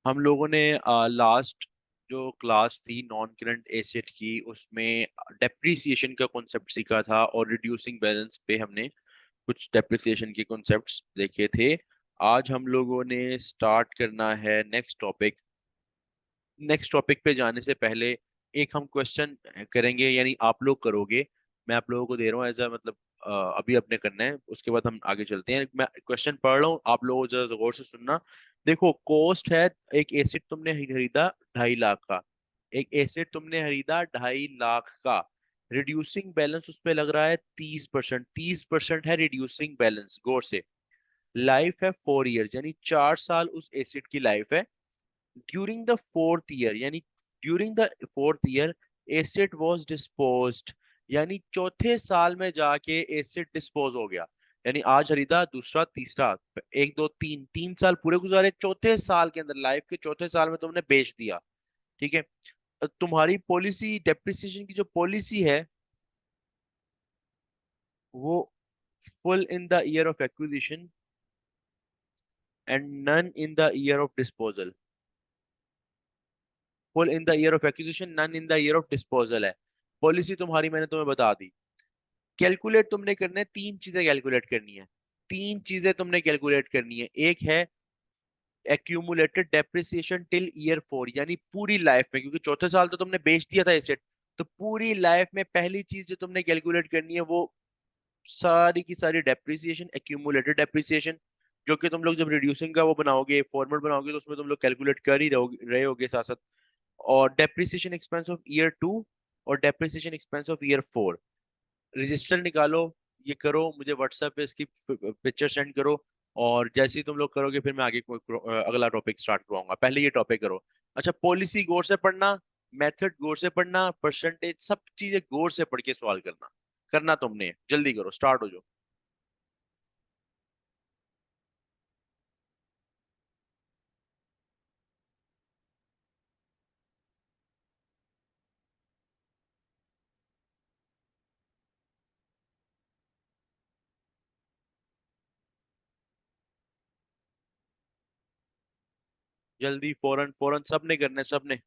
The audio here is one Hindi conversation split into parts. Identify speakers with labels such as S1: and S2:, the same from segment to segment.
S1: हम लोगों ने लास्ट जो क्लास थी नॉन करंट एसेट की उसमें डेप्रिसिएशन का कॉन्सेप्ट सीखा था और रिड्यूसिंग बैलेंस पे हमने कुछ डेप्रिसिएशन के कॉन्सेप्ट्स देखे थे। आज हम लोगों ने स्टार्ट करना है नेक्स्ट टॉपिक। नेक्स्ट टॉपिक पे जाने से पहले एक हम क्वेश्चन करेंगे, यानी आप लोग करोगे। मैं आप लोगों को दे रहा हूँ एज अ मतलब अभी अपने करना है, उसके बाद हम आगे चलते हैं। मैं क्वेश्चन पढ़ रहा हूँ, आप लोग जरा गौर से सुनना। देखो, कॉस्ट है, एक एसेट तुमने खरीदा 2.5 लाख का। एक एसेट तुमने खरीदा 2.5 लाख का। रिड्यूसिंग बैलेंस उस पे लग रहा है 30%। 30% है रिड्यूसिंग बैलेंस, गौर से। लाइफ है 4 इयर्स, यानी 4 साल उस एसेट की लाइफ है। ड्यूरिंग द फोर्थ ईयर, यानी during the fourth year acid was disposed, यानी चौथे साल में जाके एसिड डिस्पोज हो गया। यानी आज खरीदा, दूसरा, तीसरा, एक, दो, तीन, 3 साल पूरे गुजारे, चौथे साल के अंदर, लाइफ के चौथे साल में तुमने बेच दिया। ठीक है। तुम्हारी पॉलिसी, डेप्रिसिएशन की जो पॉलिसी है, वो full in the year of acquisition and none in the year of disposal. Full in the year of acquisition, none in the year of disposal है। पॉलिसी तुम्हारी मैंने तुम्हें बता दी। कैलकुलेट तुमने करना है, तीन चीजें कैलकुलेट करनी है। तीन चीजें तुमने कैलकुलेट करनी है। एक है एक्यूमुलेटेड डेप्रिसिएशन टिल ईयर 4, यानी पूरी लाइफ में, क्योंकि चौथे साल तो तुमने बेच दिया था एसेट। तो पूरी लाइफ में पहली चीज जो तुमने कैलकुलेट करनी है वो सारी की सारी डेप्रिसिएशन, एक्यूमुलेटेड डेप्रिसिएशन, जो कि तुम लोग जब रिड्यूसिंग का वो बनाओगे, फॉर्मूला बनाओगे, तो उसमें तुम लोग कैलकुलेट कर ही रहे होगे साथ साथ। और डेप्रिसिएशन एक्सपेंस ऑफ ईयर 2 और depreciation expense of year 4। Register निकालो, ये करो, मुझे व्हाट्सएप पे इसकी पिक्चर सेंड करो। और जैसे ही तुम लोग करोगे फिर मैं आगे कोई अगला टॉपिक स्टार्ट करवाऊंगा। पहले ये टॉपिक करो। अच्छा, पॉलिसी गौर से पढ़ना, मेथड गौर से पढ़ना, परसेंटेज, सब चीजें गौर से पढ़ के सवाल करना। करना तुमने, जल्दी करो, स्टार्ट हो जाओ। जल्दी, फौरन फौरन, सबने करना है, सबने।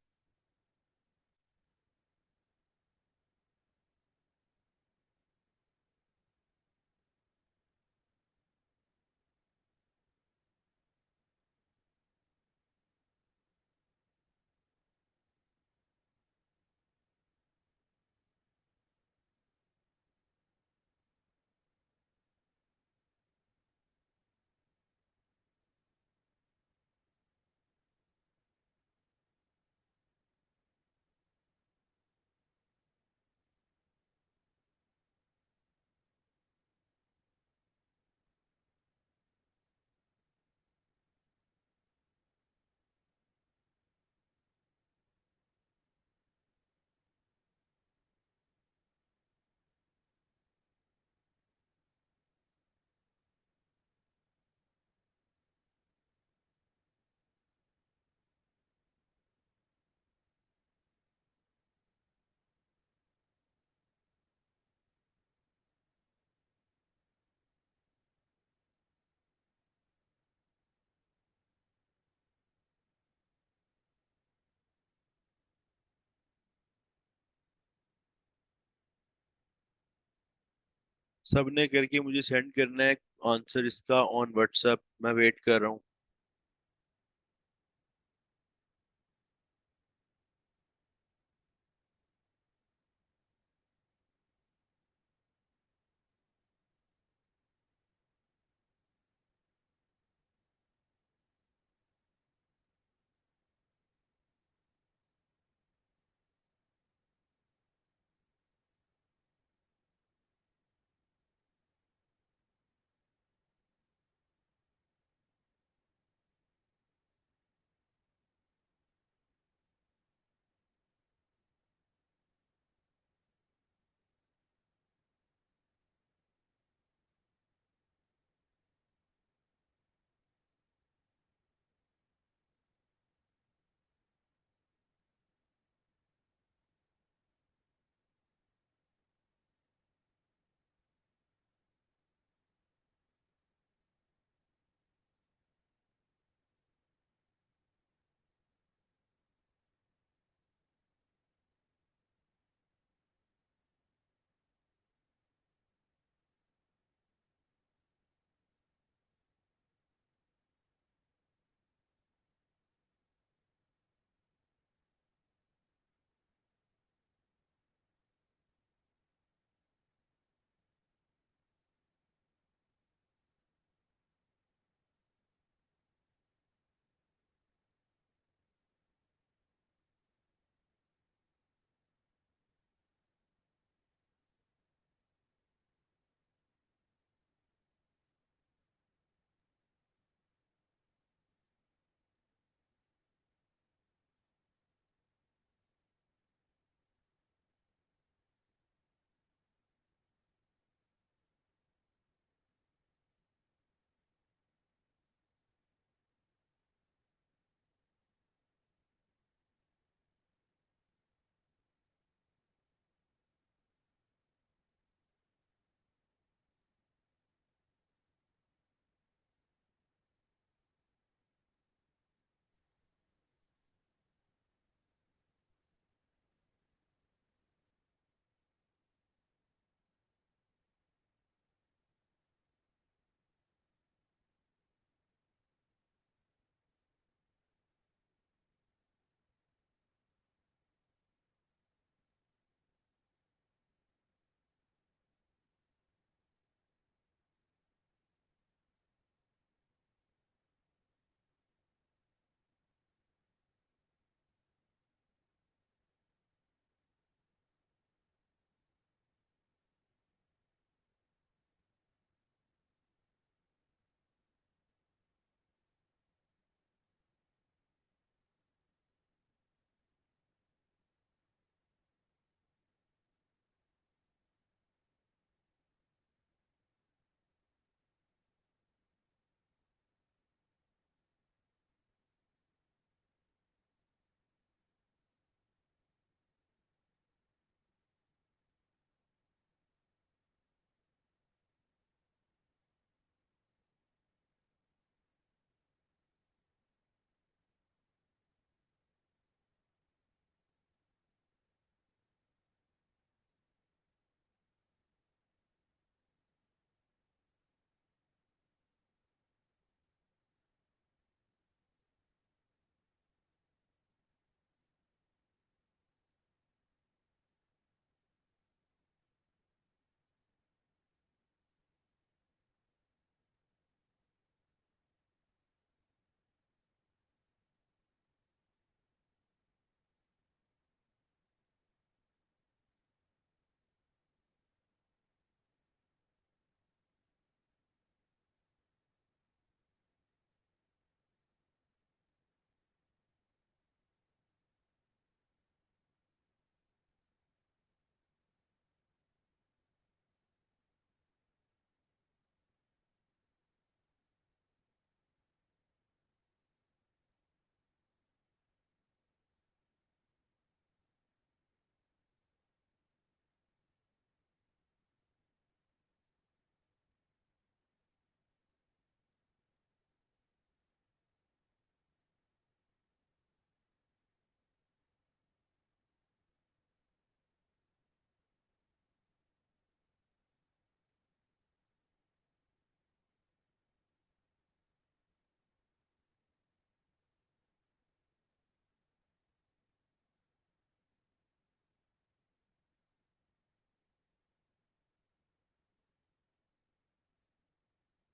S1: सबने करके मुझे सेंड करना है आंसर इसका ऑन व्हाट्सएप, मैं वेट कर रहा हूँ।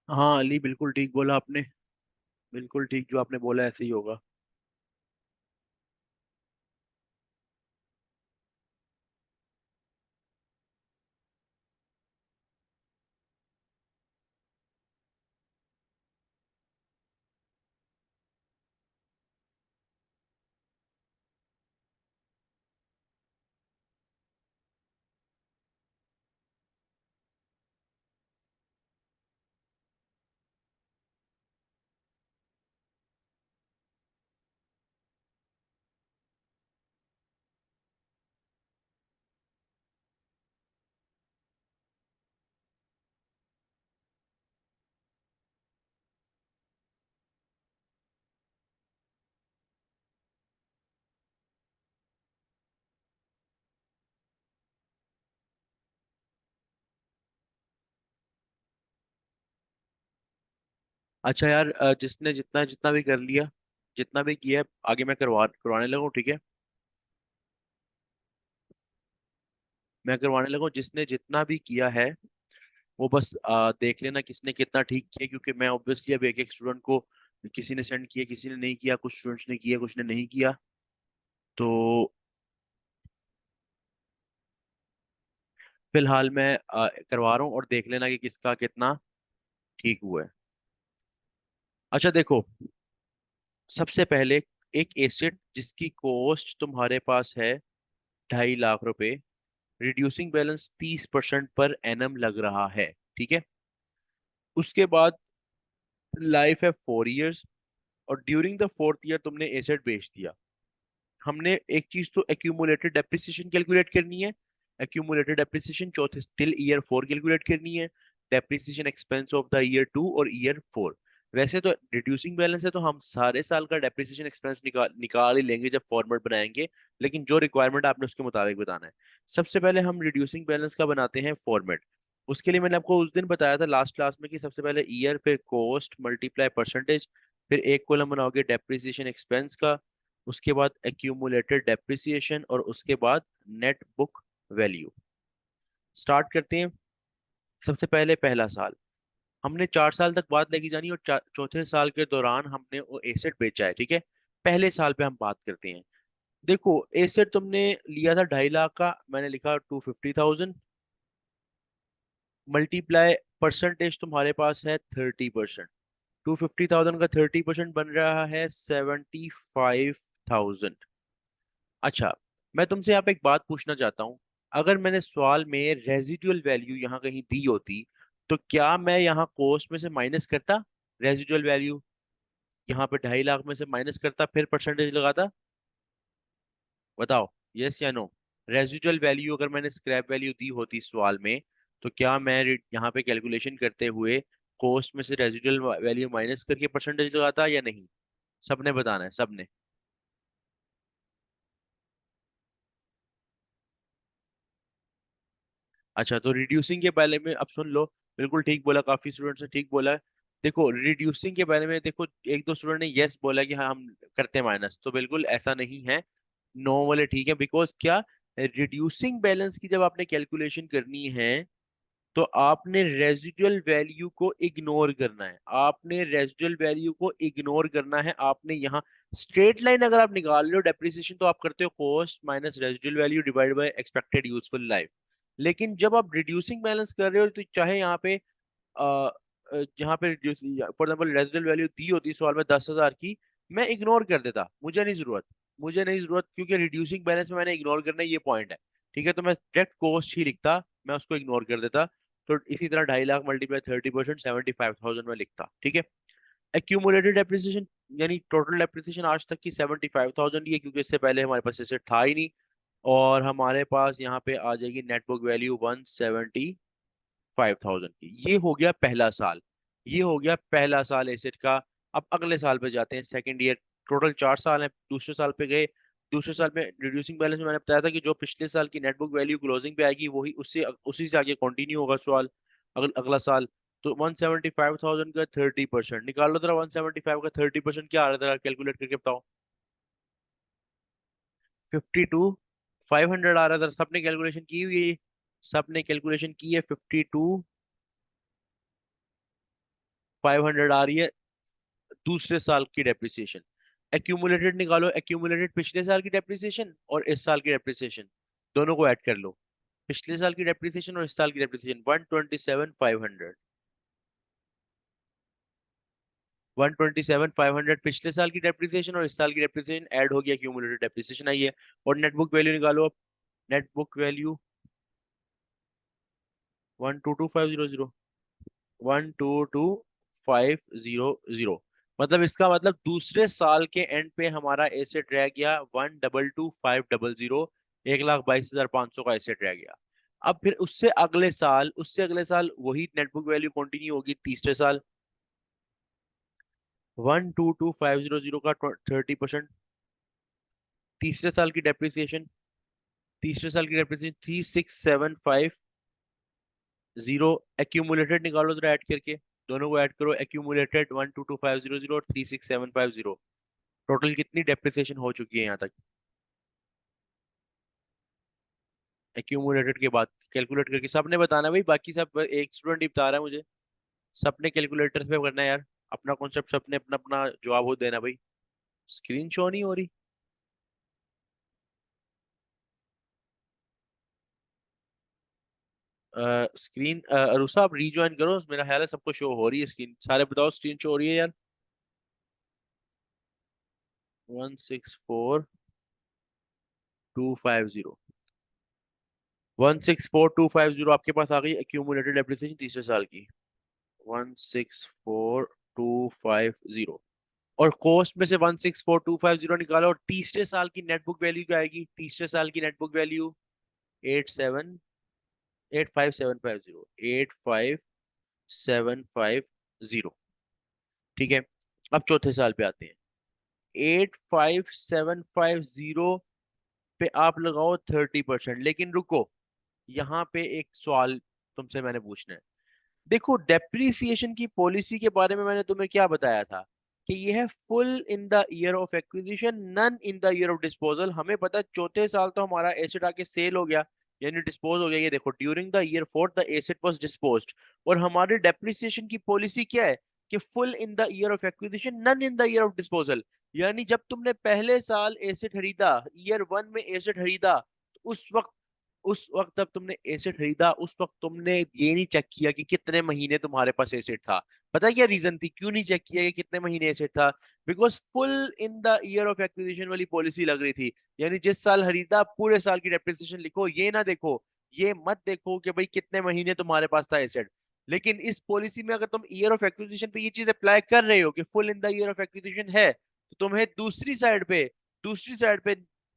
S1: हाँ अली, बिल्कुल ठीक बोला आपने। बिल्कुल ठीक, जो आपने बोला ऐसे ही होगा। अच्छा यार, जिसने जितना जितना भी कर लिया, जितना भी किया है, आगे मैं करवाने लगूँ, ठीक है। मैं करवाने लगूँ, जिसने जितना भी किया है वो बस देख लेना किसने कितना ठीक किया, क्योंकि मैं ऑब्वियसली अब एक एक स्टूडेंट को, किसी ने सेंड किया, किसी ने नहीं किया, कुछ स्टूडेंट्स ने किया, कुछ ने नहीं किया। तो फिलहाल मैं करवा रहा हूँ, और देख लेना कि किसका कितना ठीक हुआ है। अच्छा देखो, सबसे पहले एक एसेट जिसकी कॉस्ट तुम्हारे पास है 2.5 लाख रुपए, रिड्यूसिंग बैलेंस 30% पर एनम लग रहा है, ठीक है। उसके बाद लाइफ है 4 इयर्स, और ड्यूरिंग द फोर्थ ईयर तुमने एसेट बेच दिया। हमने एक चीज तो एक्यूमुलेटेड डेप्रिसिएशन कैलकुलेट करनी है। एक्यूमुलेटेड डेप्रिसिएशन चौथे टिल ईयर 4 कैलकुलेट करनी है। Depreciation expense of the year 2 और ईयर 4। वैसे तो रिड्यूसिंग बैलेंस है तो हम सारे साल का डेप्रिसिएशन एक्सपेंस निकाल निकाल ही लेंगे जब फॉर्मेट बनाएंगे। लेकिन जो रिक्वायरमेंट आपने उसके मुताबिक बताना है। सबसे पहले हम रिड्यूसिंग बैलेंस का बनाते हैं फॉर्मेट। उसके लिए मैंने आपको उस दिन बताया था लास्ट क्लास में कि सबसे पहले ईयर, फिर कॉस्ट मल्टीप्लाई परसेंटेज, फिर एक कॉलम बनाओगे डेप्रिसिएशन एक्सपेंस का, उसके बाद एक्यूमुलेटेड डेप्रिसिएशन, और उसके बाद नेट बुक वैल्यू। स्टार्ट करते हैं। सबसे पहले पहला साल, हमने 4 साल तक बात लेके जानी, और चौथे साल के दौरान हमने वो एसेट बेचा है, ठीक है। पहले साल पे हम बात करते हैं। देखो, एसेट तुमने लिया था 2.5 लाख का, मैंने लिखा 250,000, मल्टीप्लाई परसेंटेज तुम्हारे पास है 30%। 250,000 का 30% बन रहा है 75,000। अच्छा, मैं तुमसे यहाँ पे एक बात पूछना चाहता हूँ। अगर मैंने सवाल में रेजिडुअल वैल्यू यहाँ कहीं दी होती, तो क्या मैं यहाँ कॉस्ट में से माइनस करता रेजिडुअल वैल्यू, यहाँ पे 2.5 लाख में से माइनस करता, फिर परसेंटेज लगाता? बताओ, यस या नो। रेजिडुअल वैल्यू अगर मैंने स्क्रैप वैल्यू दी होती सवाल में, तो क्या मैं यहाँ पे कैलकुलेशन करते हुए कॉस्ट में से रेजिडुअल वैल्यू माइनस करके परसेंटेज लगाता या नहीं? सबने बताना है, सबने। अच्छा, तो रिड्यूसिंग के बारे में अब सुन लो। बिल्कुल ठीक बोला, काफी स्टूडेंट्स ने ठीक बोला है। देखो, रिड्यूसिंग के बारे में देखो, एक दो स्टूडेंट ने यस बोला कि हाँ हम करते हैं माइनस, तो बिल्कुल ऐसा नहीं है। नो वाले ठीक है, बिकॉज क्या, रिड्यूसिंग बैलेंस की जब आपने कैलकुलेशन करनी है, तो आपने रेजिडुअल वैल्यू को इग्नोर करना है। आपने रेजिडुअल वैल्यू को इग्नोर करना है। आपने यहाँ स्ट्रेट लाइन अगर आप निकाल रहे हो डेप्रिसिएशन, तो आप करते हो cost minus residual value divide by expected useful life. लेकिन जब आप रिड्यूसिंग बैलेंस कर रहे हो, तो चाहे यहाँ पे यहाँ पे फॉर एग्जाम्पल रेजिडुअल वैल्यू दी होती सवाल में 10,000 की, मैं इग्नोर कर देता, मुझे नहीं जरूरत, क्योंकि रिड्यूसिंग बैलेंस में मैंने इग्नोर करना है, ये पॉइंट है। ठीक है, तो मैं डायरेक्ट कॉस्ट ही लिखता, मैं उसको इग्नोर कर देता। तो इसी तरह 2.5 लाख मल्टीप्लाई 30%, 75,000 में लिखता, ठीक है। एक्यूमुलेटेड डेप्रिसिएशन, यानी टोटल डेप्रिसिएशन आज तक की 75,000 ही है, क्योंकि इससे पहले हमारे पास एसेट था ही नहीं। और हमारे पास यहाँ पे आ जाएगी नेट बुक वैल्यू 175,000 की। ये हो गया पहला साल। ये हो गया पहला साल एसेट का। अब अगले साल पे जाते हैं, सेकेंड ईयर। टोटल 4 साल है, दूसरे साल पे गए। दूसरे साल में रिड्यूसिंग बैलेंस में मैंने बताया था कि जो पिछले साल की नेट बुक वैल्यू क्लोजिंग पे आएगी वही उससे उसी से आगे कंटिन्यू होगा सवाल। अगला साल। तो 175,000 का 30% निकाल लो जरा। 175 का 30% क्या आ रहा है, कैलकुलेट करके बताओ। 52,500 आ रहा था। सबने कैलकुलेशन की हुई है? सबने कैलकुलेशन की है 52। 500 आ रही है दूसरे साल की डेप्रिसिएशन। एक्यूमुलेटेड निकालो, एक्यूमुलेटेड पिछले साल की डेप्रिसिएशन और इस साल की डेप्रिसिएशन, दोनों को ऐड कर लो। पिछले साल की डेप्रिसिएशन और इस साल की डेप्रिसिएशन 127,500। 127,500 पिछले साल की डेप्रिसिएशन और इस साल की डेप्रिसिएशन ऐड हो गया, एक्यूमुलेटेड डेप्रिसिएशन आई है। और नेट बुक वैल्यू निकालो अब। Net book value 122,500, 122,500। मतलब इसका मतलब दूसरे साल के एंड पे हमारा एसेट रह गया 122,500। 1,22,500 का एसेट रह गया। अब फिर उससे अगले साल वही नेटबुक वैल्यू कंटिन्यू होगी तीसरे साल। 122,500 का 30%। तीसरे साल की डेप्रिसिएशन, तीसरे साल की डेप्रिसिएशन 36,750। एक्यूमुलेटेड निकालो जरा ऐड करके, दोनों को ऐड करो। एक्यूमुलेटेड 122,500 और 36,750, टोटल कितनी डेप्रिसिएशन हो चुकी है यहाँ तक एक्यूमुलेटेड के बाद? कैलकुलेट करके सबने बताना भाई, बाकी सब एक स्टूडेंट ही बता रहा है मुझे। सबने कैलकुलेटर पे करना है यार, अपना कॉन्सेप्ट सबने अपना अपना जवाब हो देना भाई। स्क्रीन शो नहीं हो रही। स्क्रीन अरुषा आप रीज्वाइन करो, मेरा ख्याल है सबको शो हो रही है स्क्रीन, सारे बताओ स्क्रीन शो हो रही है यार। 164,250, 164,250 आपके पास आ गई एक्यूमुलेटेड डेप्रिसिएशन तीसरे साल की। 164,250 और कॉस्ट में से 164,250 निकालो और तीसरे साल की नेट बुक वैल्यू क्या आएगी? तीसरे साल की नेट बुक वैल्यू 87,85750, 85750। ठीक है, अब चौथे साल पे आते हैं। 85750 पे आप लगाओ 30%। लेकिन रुको, यहाँ पे एक सवाल तुमसे मैंने पूछना है। देखो डेप्रिसिएशन की पॉलिसी के बारे में मैंने तुम्हें क्या बताया था कि ये है full in the year of acquisition, none in the year of disposal. हमें पता है चौथे साल तो हमारा एसेट आके सेल हो गया, यानी डिस्पोज हो गया। ये देखो, during the year four the asset was disposed. और हमारी डेप्रिसिएशन की पॉलिसी क्या है कि full in the year of acquisition, none in the year of disposal. यानी जब तुमने पहले साल एसेट खरीदा, ईयर वन में एसेट खरीदा, तो उस वक्त जब तुमने एसेट खरीदा उस वक्त तुमने ये नहीं चेक किया कि कितने महीने तुम्हारे पास एसेट था। पता है क्या रीजन थी क्यों नहीं चेक किया कि कितने महीने एसेट था? Because full in the year of acquisition वाली पॉलिसी लग रही थी। यानी जिस साल खरीदा पूरे साल की डेप्रिसिएशन लिखो, ये ना देखो, ये मत देखो कि भाई कितने महीने तुम्हारे पास था एसेट। लेकिन इस पॉलिसी में अगर तुम ईयर ऑफ एक्विजिशन पे ये चीज अप्लाई कर रहे हो कि full in the year of acquisition है, तो तुम्हें दूसरी साइड पे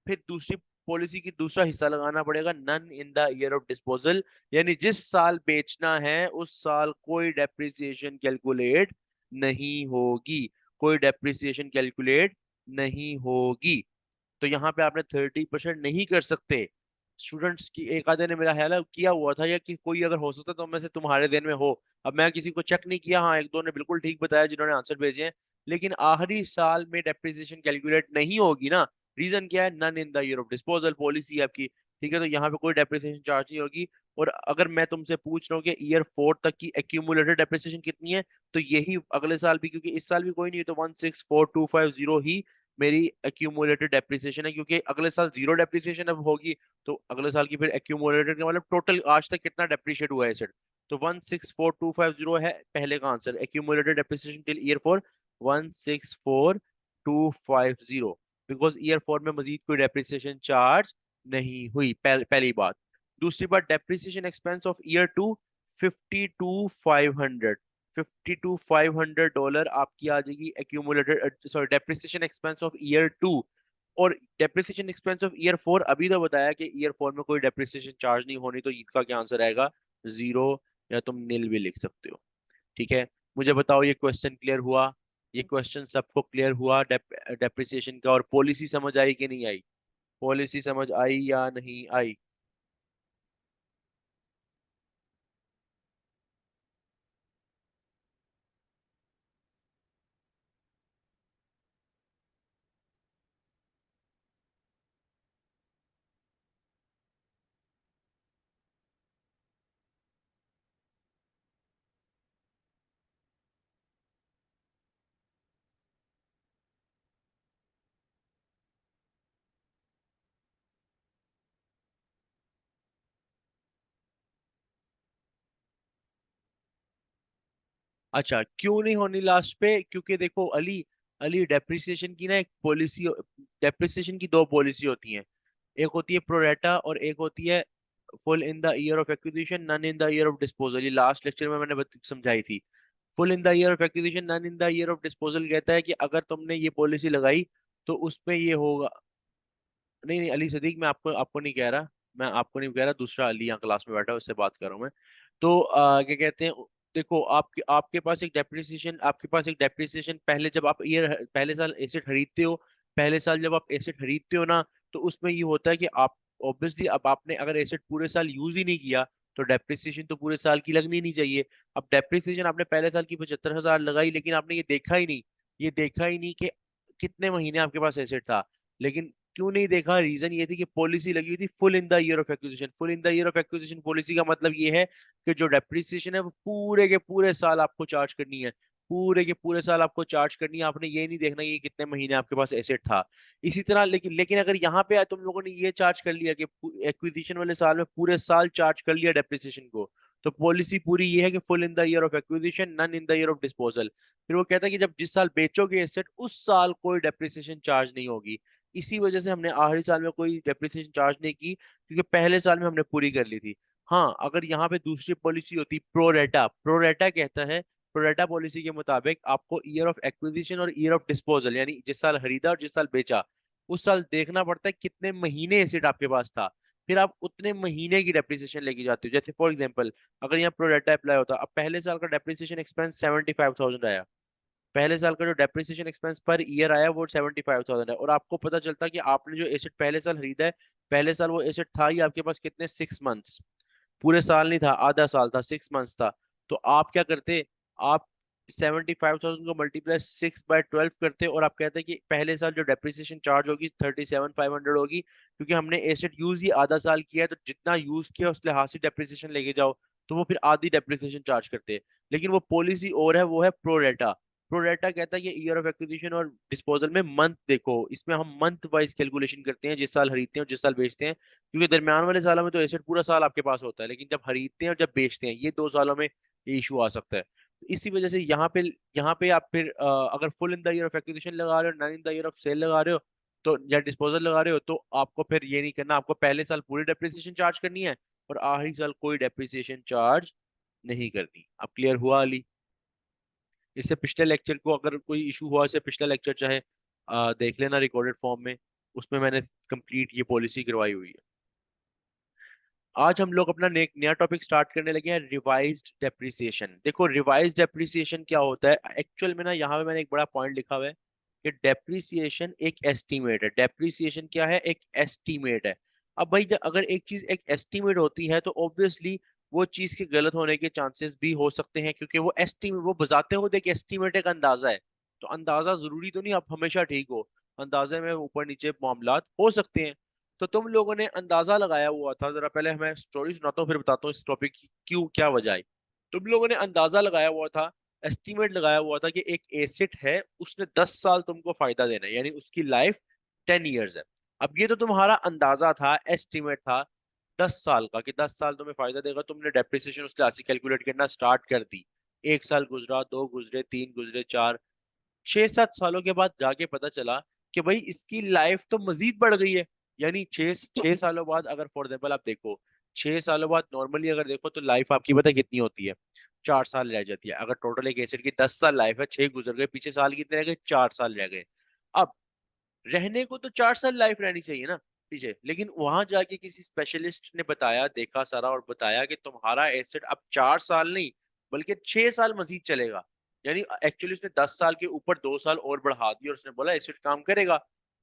S1: फिर दूसरी पॉलिसी की दूसरा हिस्सा लगाना पड़ेगा, none in the year of disposal. यानी जिस साल बेचना है उस साल कोई डेप्रिसिएशन कैलकुलेट नहीं होगी, कोई डेप्रिसिएशन कैलकुलेट नहीं होगी। तो यहाँ पे आपने 30% नहीं कर सकते। स्टूडेंट्स की एक आधे ने मेरा ख्याल है किया हुआ था, या कि कोई अगर हो सकता तो मैं से तुम्हारे दिन में हो। अब मैं किसी को चेक नहीं किया, हाँ एक दो ने बिल्कुल ठीक बताया जिन्होंने आंसर भेजे हैं। लेकिन आखिरी साल में डेप्रिसिएशन कैलकुलेट नहीं होगी ना। रीजन क्या है? None in the year of disposal policy आपकी। ठीक है, तो यहाँ पे कोई डेप्रिसिएशन चार्ज नहीं होगी। और अगर मैं तुमसे पूछ रहा हूँ कि ईयर फोर तक की एक्यूमुलेटेड डेप्रिसिएशन कितनी है, तो यही अगले साल भी, क्योंकि इस साल भी कोई नहीं है, तो 164,250 ही मेरी एक्यूमुलेटेड डेप्रिसिएशन है। क्योंकि अगले साल जीरो डेप्रिसिएशन अब होगी, तो अगले साल की फिर एक्यूमुलेटेड का मतलब टोटल आज तक कितना डेप्रिशिएट हुआ है एसेट। तो 164,250 है पहले का answer, accumulated depreciation till year four 164,250। Because year four में मजीद कोई डेप्रिसिएशन चार्ज नहीं हुई, पहली बात। दूसरी बात, depreciation expense of year two 52,500। $52,500 आपकी आ जाएगी accumulated, sorry depreciation expense of year two. और depreciation expense of year four अभी तो बताया कि ईयर फोर में कोई डेप्रिसिएशन चार्ज नहीं होनी, तो इसका क्या आंसर आएगा? जीरो, या तुम नील भी लिख सकते हो। ठीक है, मुझे बताओ ये क्वेश्चन क्लियर हुआ? ये क्वेश्चन सबको क्लियर हुआ डेप्रिसिएशन का? और पॉलिसी समझ आई कि नहीं आई? पॉलिसी समझ आई या नहीं आई? अच्छा, क्यों नहीं होनी लास्ट पे? क्योंकि देखो अली, अली डेप्रिसिएशन की ना एक पॉलिसी, डेप्रिसिएशन की दो पॉलिसी होती हैं। एक होती है प्रोरेटा और एक होती है full in the year of acquisition, none in the year of disposal. ये लास्ट लेक्चर में मैंने समझाई थी। Full in the year of acquisition, none in the year of disposal कहता है कि अगर तुमने ये पॉलिसी लगाई तो उसमें ये होगा। नहीं नहीं अली सदीक, मैं आपको आपको नहीं कह रहा, मैं आपको नहीं कह रहा, दूसरा अली यहाँ क्लास में बैठा है उससे बात कर रहा हूँ मैं। तो क्या कहते हैं, देखो आपके आपके पास एक डेप्रिसिएशन, आपके पास एक डेप्रिसिएशन पहले जब आप ईयर पहले साल एसेट खरीदते हो, पहले साल जब आप एसेट खरीदते हो ना, तो उसमें ये होता है कि आप ऑब्वियसली अब आपने अगर एसेट पूरे साल यूज ही नहीं किया तो डेप्रिसिएशन तो पूरे साल की लगनी नहीं चाहिए। अब डेप्रिसिएशन आपने पहले साल की 75,000 लगाई, लेकिन आपने ये देखा ही नहीं, ये देखा ही नहीं कि कितने महीने आपके पास एसेट था। लेकिन क्यों नहीं देखा? रीजन ये थी कि पॉलिसी लगी हुई थी full in the year of acquisition. Full in the year of acquisition policy का मतलब ये है कि जो डेप्रिसिएशन है वो पूरे के पूरे साल आपको चार्ज करनी है, पूरे के पूरे साल आपको चार्ज करनी है। आपने ये नहीं देखना कि कितने महीने आपके पास एसेट था। इसी तरह लेकिन लेकिन अगर यहाँ पे तुम लोगों ने ये चार्ज कर लिया कि एक्विजिशन वाले साल में पूरे साल चार्ज कर लिया डेप्रिसिएशन को, तो पॉलिसी पूरी ये है कि full in the year of acquisition, none in the year of disposal. फिर वो कहता है कि जब जिस साल बेचोगे एसेट उस साल कोई डेप्रिसिएशन चार्ज नहीं होगी। इसी वजह से हमने आखिरी साल में कोई डेप्रिसिएशन चार्ज नहीं की, क्योंकि पहले साल में हमने पूरी कर ली थी। हाँ, अगर यहाँ पे दूसरी पॉलिसी होती प्रोरेटा, प्रोरेटा कहता है, प्रोरेटा पॉलिसी के मुताबिक आपको ईयर ऑफ एक्विजिशन और ईयर ऑफ डिस्पोजल, यानी जिस साल खरीदा और जिस साल बेचा, उस साल देखना पड़ता है कितने महीने एसेट आपके पास था। फिर आप उतने महीने की डेप्रिसिएशन लेके जाते हो। जैसे फॉर एग्जाम्पल, अगर यहाँ प्रोरेटा अप्लाई होता, अब पहले साल का डेप्रिसिएशन एक्सपेंस 75,000 आया, पहले साल का जो डेप्रिसिएशन एक्सपेंस पर ईयर आया वो 75,000 है, और आपको पता चलता कि आपने जो एसेट पहले साल खरीदा है, पहले साल वो एसेट था ही आपके पास कितने, 6 मंथ्स, पूरे साल नहीं था, आधा साल था, 6 मंथ्स था। तो आप क्या करते? आप 75,000 को मल्टीप्लाई 6/12 करते और आप कहते हैं कि पहले साल जो डेप्रिसिएशन चार्ज होगी 37,500 होगी, क्योंकि हमने एसेट यूज ही आधा साल किया है, तो जितना यूज किया उस लिहाज से डेप्रिसिएशन लेके जाओ। तो वो फिर आधी डेप्रिसिएशन चार्ज करते हैं। लेकिन वो पॉलिसी और है, वो है प्रोरेटा। प्रोरेटा कहता है कि ईयर ऑफ एक्विजिशन और डिस्पोजल में मंथ देखो, इसमें हम मंथ वाइज कैलकुलेशन करते हैं, जिस साल खरीदते हैं और जिस साल बेचते हैं, क्योंकि दरमियान वाले सालों में तो एसेट पूरा साल आपके पास होता है, लेकिन जब खरीदते हैं और जब बेचते हैं, ये 2 सालों में ये इशू आ सकता है। तो इसी वजह से यहाँ पे आप फिर अगर full in the year of acquisition लगा रहे हो, none in the year of sale लगा रहे हो, तो या डिस्पोजल लगा रहे हो, तो आपको फिर ये नहीं करना, आपको पहले साल पूरी डेप्रिसिएशन चार्ज करनी है और आखिरी साल कोई डेप्रिसिएशन चार्ज नहीं करनी। अब क्लियर हुआ अली? इससे पिछले लेक्चर को अगर कोई इशू हुआ, इससे पिछला लेक्चर चाहे देख लेना रिकॉर्डेड फॉर्म में, उसमें मैंने कंप्लीट ये पॉलिसी करवाई हुई है। आज हम लोग अपना नया टॉपिक स्टार्ट करने लगे हैं, रिवाइज्ड डेप्रिसिएशन। देखो रिवाइज्ड डेप्रिसिएशन क्या होता है एक्चुअल में ना, यहाँ पे मैंने एक बड़ा पॉइंट लिखा हुआ है कि डेप्रिसिएशन एक एस्टीमेट है। डेप्रिसिएशन क्या है? एक एस्टीमेट है। अब भाई अगर एक चीज एक एस्टीमेट होती है तो ऑब्वियसली वो चीज के गलत होने के चांसेस भी हो सकते हैं, क्योंकि वो एस्टीमेट, वो बजाते हो देख एस्टीमेट एक अंदाजा है, तो अंदाजा जरूरी तो नहीं आप हमेशा ठीक हो, अंदाजे में ऊपर नीचे मामलात हो सकते हैं। तो तुम लोगों ने अंदाजा लगाया हुआ था, जरा पहले मैं स्टोरी सुनाता हूँ फिर बताता हूँ इस टॉपिक की क्यों क्या वजह है। तुम लोगों ने अंदाजा लगाया हुआ था, एस्टिमेट लगाया हुआ था कि एक एसेट है, उसने 10 साल तुमको फायदा देना है, यानी उसकी लाइफ 10 ईयर्स है। अब ये तो तुम्हारा अंदाजा था, एस्टिमेट था 10 साल का, कि 10 साल तुम्हें फायदा देगा। तुमने डेप्रिसिएशन उसके ऐसे कैलकुलेट करना स्टार्ट कर दी। 1 साल गुजरा, दो गुजरे, तीन गुजरे, चार, 6-7 सालों के बाद जाके पता चला कि भाई इसकी लाइफ तो मजीद बढ़ गई है। यानी 6 सालों बाद अगर फॉर एग्जाम्पल आप देखो, 6 सालों बाद नॉर्मली अगर देखो तो लाइफ आपकी पता है कितनी होती है? 4 साल रह जाती है। अगर टोटल एक एसिड की 10 साल लाइफ है, 6 गुजर गए, पीछे साल कितने रह गए? 4 साल रह गए। अब रहने को तो 4 साल लाइफ रहनी चाहिए ना पीछे, लेकिन वहां जाके किसी स्पेशलिस्ट ने बताया, देखा सारा और बताया कि तुम्हारा एसिड अब 4 साल नहीं बल्कि 6 साल मजीद चलेगा। यानी एक्चुअली उसने 10 साल के ऊपर 2 साल और बढ़ा दिया और उसने बोला एसिड काम करेगा।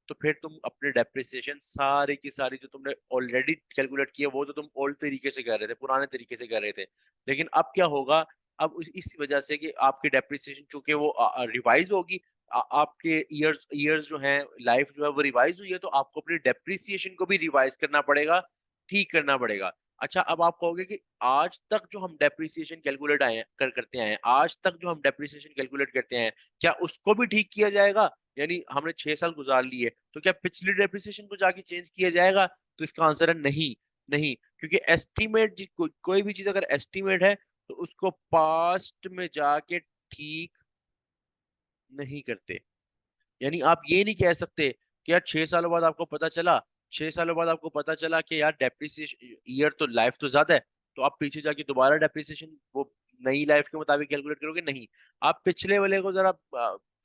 S1: तो फिर तुम अपने डेप्रिसिएशन सारी की सारी जो तुमने ऑलरेडी कैलकुलेट किया, वो तो तुम ओल्ड तरीके से कर रहे थे, पुराने तरीके से कर रहे थे। लेकिन अब क्या होगा? अब इस वजह से कि आपकी डेप्रिसिएशन चूंकि वो रिवाइज होगी, आपके ईयर्स ईयर्स जो हैं, लाइफ जो है वो रिवाइज हुई है, तो आपको अपनी डेप्रिसिएशन को भी रिवाइज करना पड़ेगा, ठीक करना पड़ेगा। अच्छा, अब आप कहोगे कि आज तक जो हम डेप्रिसिएशन कैलकुलेट आए करते आए हैं, आज तक जो हम डेप्रिसिएशन कैलकुलेट करते हैं, क्या उसको भी ठीक किया जाएगा? यानी हमने 6 साल गुजार लिए, तो क्या पिछली डेप्रिसिएशन को जाके चेंज किया जाएगा? तो इसका आंसर है नहीं। नहीं, क्योंकि एस्टिमेट कोई भी चीज अगर एस्टिमेट है तो उसको पास्ट में जाके ठीक नहीं करते। यानी आप ये नहीं कह सकते कि यार 6 सालों बाद आपको पता चला, 6 सालों बाद आपको पता चला कि यार डेप्रिसिएशन ईयर तो लाइफ तो ज्यादा है, तो आप पीछे जाके दोबारा डेप्रिसिएशन वो नई लाइफ के मुताबिक कैलकुलेट करोगे? नहीं, आप पिछले वाले को जरा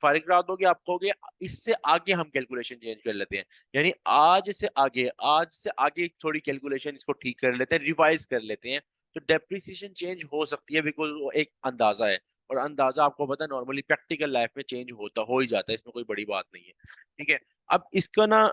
S1: फारिग करा दोगे, आप कहोगे इससे आगे हम कैलकुलेशन चेंज कर लेते हैं। यानी आज से आगे थोड़ी कैलकुलेशन इसको ठीक कर लेते हैं, रिवाइज कर लेते हैं। तो डेप्रिसिएशन चेंज हो सकती है, बिकॉज वो एक अंदाजा है, और अंदाजा आपको पता है नॉर्मली प्रैक्टिकल लाइफ में चेंज होता हो ही जाता है, इसमें कोई बड़ी बात नहीं है। ठीक है, अब इसका ना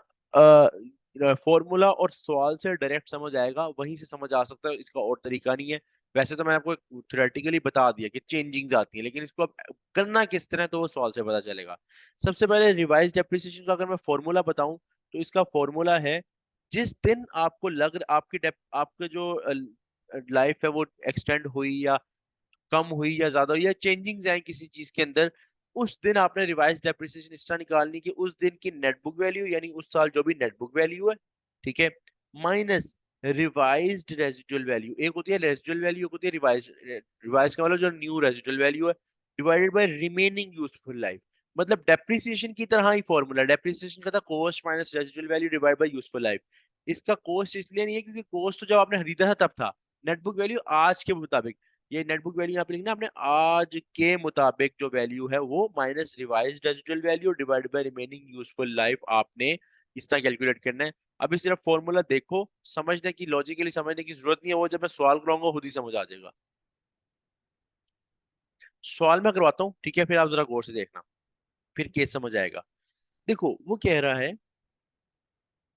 S1: फॉर्मूला और सवाल से डायरेक्ट समझ आएगा, वहीं से समझ आ सकता है, इसका और तरीका नहीं है। वैसे तो मैंने आपको थ्योरेटिकली बता दिया कि चेंजिंग्स आती है, लेकिन इसको अब करना किस तरह तो वो सवाल से पता चलेगा। सबसे पहले रिवाइज डेप्रिसिएशन का अगर मैं फॉर्मूला बताऊं, तो इसका फॉर्मूला है, जिस दिन आपको आपके जो लाइफ है वो एक्सटेंड हुई या कम हुई या ज्यादा हुई या चेंजिंग्स आई किसी चीज के अंदर, उस दिन आपने रिवाइज डेप्रिसिएशन इस तरह निकालनी कि उस दिन की नेट बुक वैल्यू, यानी उस साल जो भी नेट बुक वैल्यू है, ठीक है, माइनस रिवाइज्ड रेजिडुअल वैल्यू। एक होती है रेजिडुअल वैल्यू, एक होती है रिवाइज। रिवाइज का मतलब जो न्यू रेजिडुअल वैल्यू है, divided by remaining useful life. मतलब डेप्रिसिएशन की तरह ही फॉर्मूला, डेप्रिसिएशन का था cost minus residual value divide by useful life. इसका कॉस्ट इसलिए नहीं है क्योंकि कॉस्ट तो जब आपने खरीदा था तब था, नेट बुक वैल्यू आज के मुताबिक। ये नेट बुक वैल्यू यहाँ पे लिखना आपने, आज के मुताबिक जो वैल्यू है वो minus revised residual value divided by remaining useful life, आपने इस तरह कैलकुलेट करना है। अभी सिर्फ फॉर्मूला देखो, समझने की, लॉजिकली समझने की जरूरत नहीं है, वो जब मैं सवाल कराऊंगा खुद ही समझ आ जाएगा। सवाल मैं करवाता हूँ, ठीक है, फिर आप जरा गौर से देखना, फिर केस समझ आएगा। देखो वो कह रहा है,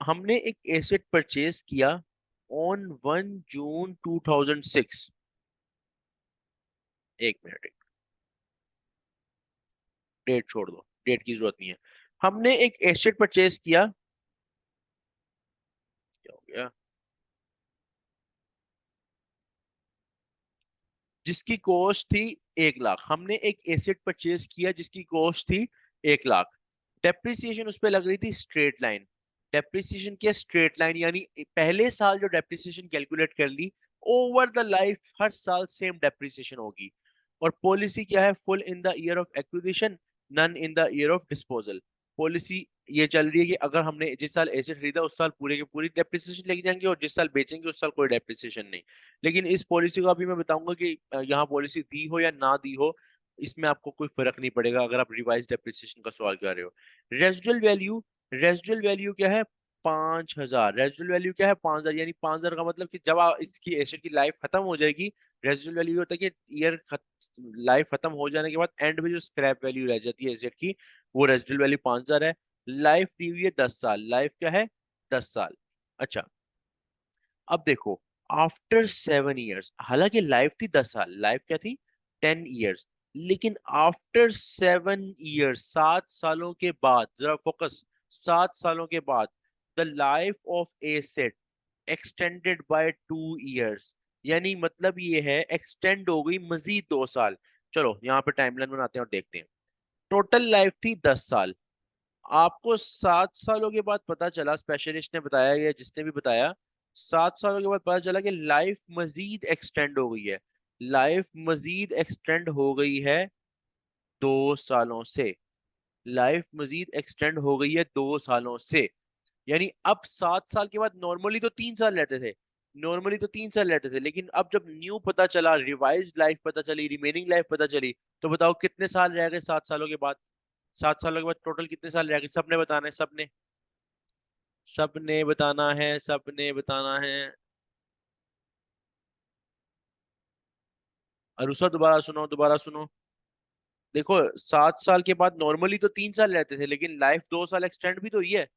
S1: हमने एक एसेट परचेज किया ऑन 1 जून 2006। एक मिनट, डेट छोड़ दो, डेट की जरूरत नहीं है। हमने एक एसेट परचेज किया, क्या हो गया, जिसकी कॉस्ट थी 1 लाख। हमने एक एसेट परचेज किया जिसकी कॉस्ट थी 1 लाख। डेप्रिसिएशन उस पर लग रही थी स्ट्रेट लाइन। डेप्रिसिएशन क्या, स्ट्रेट लाइन, यानी पहले साल जो डेप्रिसिएशन कैलकुलेट कर ली, ओवर द लाइफ हर साल सेम डेप्रिसिएशन होगी। और पॉलिसी क्या है, full in the year of acquisition, none in the year of disposal. Policy ये चल रही है कि अगर हमने जिस साल एसेट खरीदा उस साल पूरे के पूरी डेप्रिसिएशन लेके जाएंगे, और जिस साल बेचेंगे उस साल कोई डेप्रिसिएशन नहीं। लेकिन इस पॉलिसी को अभी मैं बताऊंगा कि यहाँ पॉलिसी दी हो या ना दी हो, इसमें आपको कोई फर्क नहीं पड़ेगा अगर आप रिवाइज डेप्रिसिएशन का सवाल कर रहे हो। रेजिडुअल वैल्यू, रेजिडुअल वैल्यू क्या है, 5,000। रेजिडुअल वैल्यू क्या है, 5,000। यानी 5,000 का मतलब कि जब इसकी एसेट की लाइफ खत्म हो जाएगी, रेजिडुअल वैल्यू होता है कि लाइफ खत्म हो जाने के बाद एंड में जो स्क्रैप वैल्यू रह जाती है एसेट की, वो रेजिडुअल वैल्यू 5,000 है। लाइफ दी हुई है 10 साल, लाइफ क्या है, 10 साल। अच्छा, अब देखो, आफ्टर 7 ईयर्स, हालांकि लाइफ थी 10 साल, लाइफ क्या थी, 10 ईयर्स, लेकिन आफ्टर 7 ईयर्स, 7 सालों के बाद, जरा फोकस, 7 सालों के बाद, the life of A set extended by 2 years. यानी मतलब ये है एक्सटेंड हो गई मजीद 2 साल। चलो यहाँ पे टाइमलाइन बनाते हैं और देखते हैं। टोटल लाइफ थी 10 साल, आपको 7 सालों के बाद पता चला, स्पेशलिस्ट ने बताया या जिसने भी बताया, 7 सालों के बाद पता चला कि लाइफ मजीद एक्सटेंड हो गई है। लाइफ मजीद एक्सटेंड हो गई है 2 सालों से। लाइफ मजीद एक्सटेंड हो गई है 2 सालों से। यानी अब 7 साल के बाद, नॉर्मली तो 3 साल रहते थे, नॉर्मली तो 3 साल रहते थे, लेकिन अब जब न्यू पता चला, रिवाइज्ड लाइफ पता चली, रिमेनिंग लाइफ पता चली, तो बताओ कितने साल रह गए 7 सालों के बाद? 7 सालों के बाद टोटल कितने साल रह गए, सबने बताना है, सबने, सबने बताना है, सबने बताना है। अरुषा दोबारा सुनो, दोबारा सुनो। देखो, 7 साल के बाद नॉर्मली तो 3 साल रहते थे, लेकिन लाइफ 2 साल एक्सटेंड भी तो हुई है।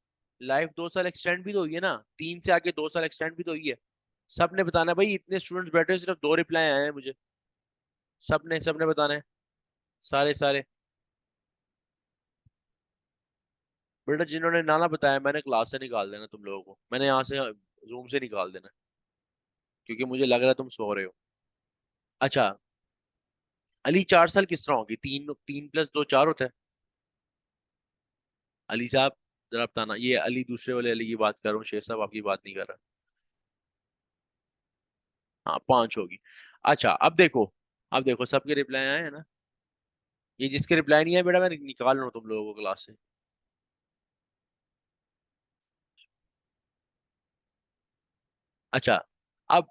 S1: लाइफ 2 साल एक्सटेंड भी तो हुई है ना, 3 से आके 2 साल एक्सटेंड भी तो हुई है। सबने बताना है भाई, इतने स्टूडेंट्स बैठे हैं, सिर्फ 2 रिप्लाई आए हैं मुझे। सबने सबने बताना है, सारे सारे। बेटा जिन्होंने ना ना बताया, मैंने क्लास से निकाल देना तुम लोगों को, मैंने यहाँ से रूम से निकाल देना, क्योंकि मुझे लग रहा है तुम सो रहे हो। अच्छा, अली 4 साल किस तरह होगी, 3 3 + 2 4 होता है। अली साहब, जरा बताना, ये अली दूसरे वाले अली की बात कर रहा हूँ, शेख साहब आपकी बात नहीं कर रहा। हाँ, 5 होगी। अच्छा, अब देखो, अब देखो सबके रिप्लाई आए हैं ना। ये जिसके रिप्लाई नहीं है बेटा मैं निकाल रहा हूँ तुम लोगों को क्लास से। अच्छा, अब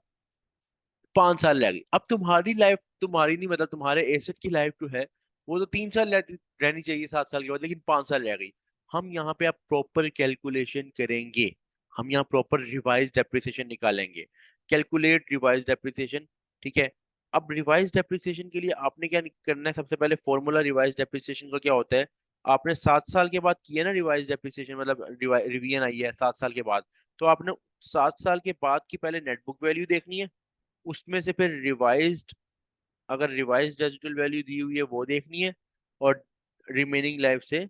S1: 5 साल रह गई। अब तुम्हारी लाइफ, तुम्हारी नहीं मतलब तुम्हारे एसेट की लाइफ जो है वो तो 3 साल रहनी चाहिए 7 साल के बाद, लेकिन 5 साल रह गई। हम यहाँ पे अब प्रॉपर कैलकुलेशन करेंगे। हम यहाँ प्रॉपर रिवाइज डेप्रिसिएशन निकालेंगे। Calculate revise depreciation. ठीक है। अब रिवाइज डेप्रिसिएशन के लिए आपने क्या करना है, सबसे पहले फॉर्मूला रिवाइज डेप्रिसिएशन का क्या होता है। आपने 7 साल के बाद किया ना रिवाइज डेप्रिसिएशन, मतलब रिवीजन आई है 7 साल के बाद, तो आपने 7 साल के बाद की पहले नेट बुक वैल्यू देखनी है। उसमें से फिर रिवाइज्ड, अगर रिवाइज्ड रेजिडुअल वैल्यू दी हुई है वो देखनी है। और रिमेनिंग लाइफ से